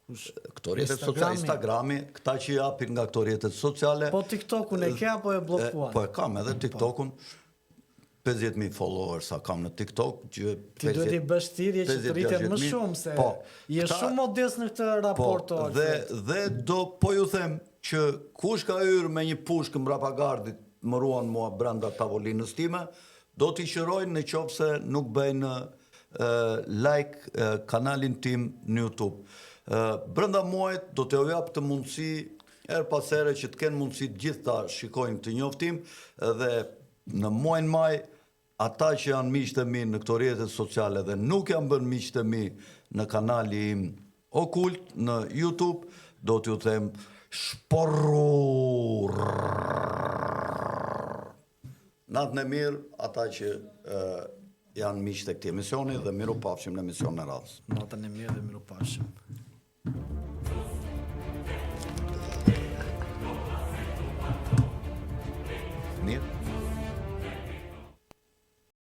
Këto rrjetet sociale, Instagrami, këta që japin nga këto rrjetet sociale. Po TikTokun e ke apo e bllokuan? Po e kam edhe TikTokun. 50.000 followers sa kam në TikTok. Ti duhet i bësh thirrje që të rritet më shumë, se je shumë modest në këtë raport. Dhe do po ju them që kush ka hyrë me një pushkë mbrapa gardit, më ruan mua brenda tavolinës time, do t'i qërojnë në qoftë se nuk bëjnë like kanalin tim në YouTube. Brenda muajit do t'ju jap të mundësi her pas here që të kenë mundësi gjithë ta shikojnë të njoftim, dhe në muajin maj ata që janë miqtë e mi në këto rrjetet sociale dhe nuk janë bërë miqtë e mi në kanali im Okult në YouTube, do t'ju them shporrur. Natën e mirë ata që janë miqtë e këtij emisioni dhe miru pafshim në emision në radhës. Natën e mirë dhe miru pafshim.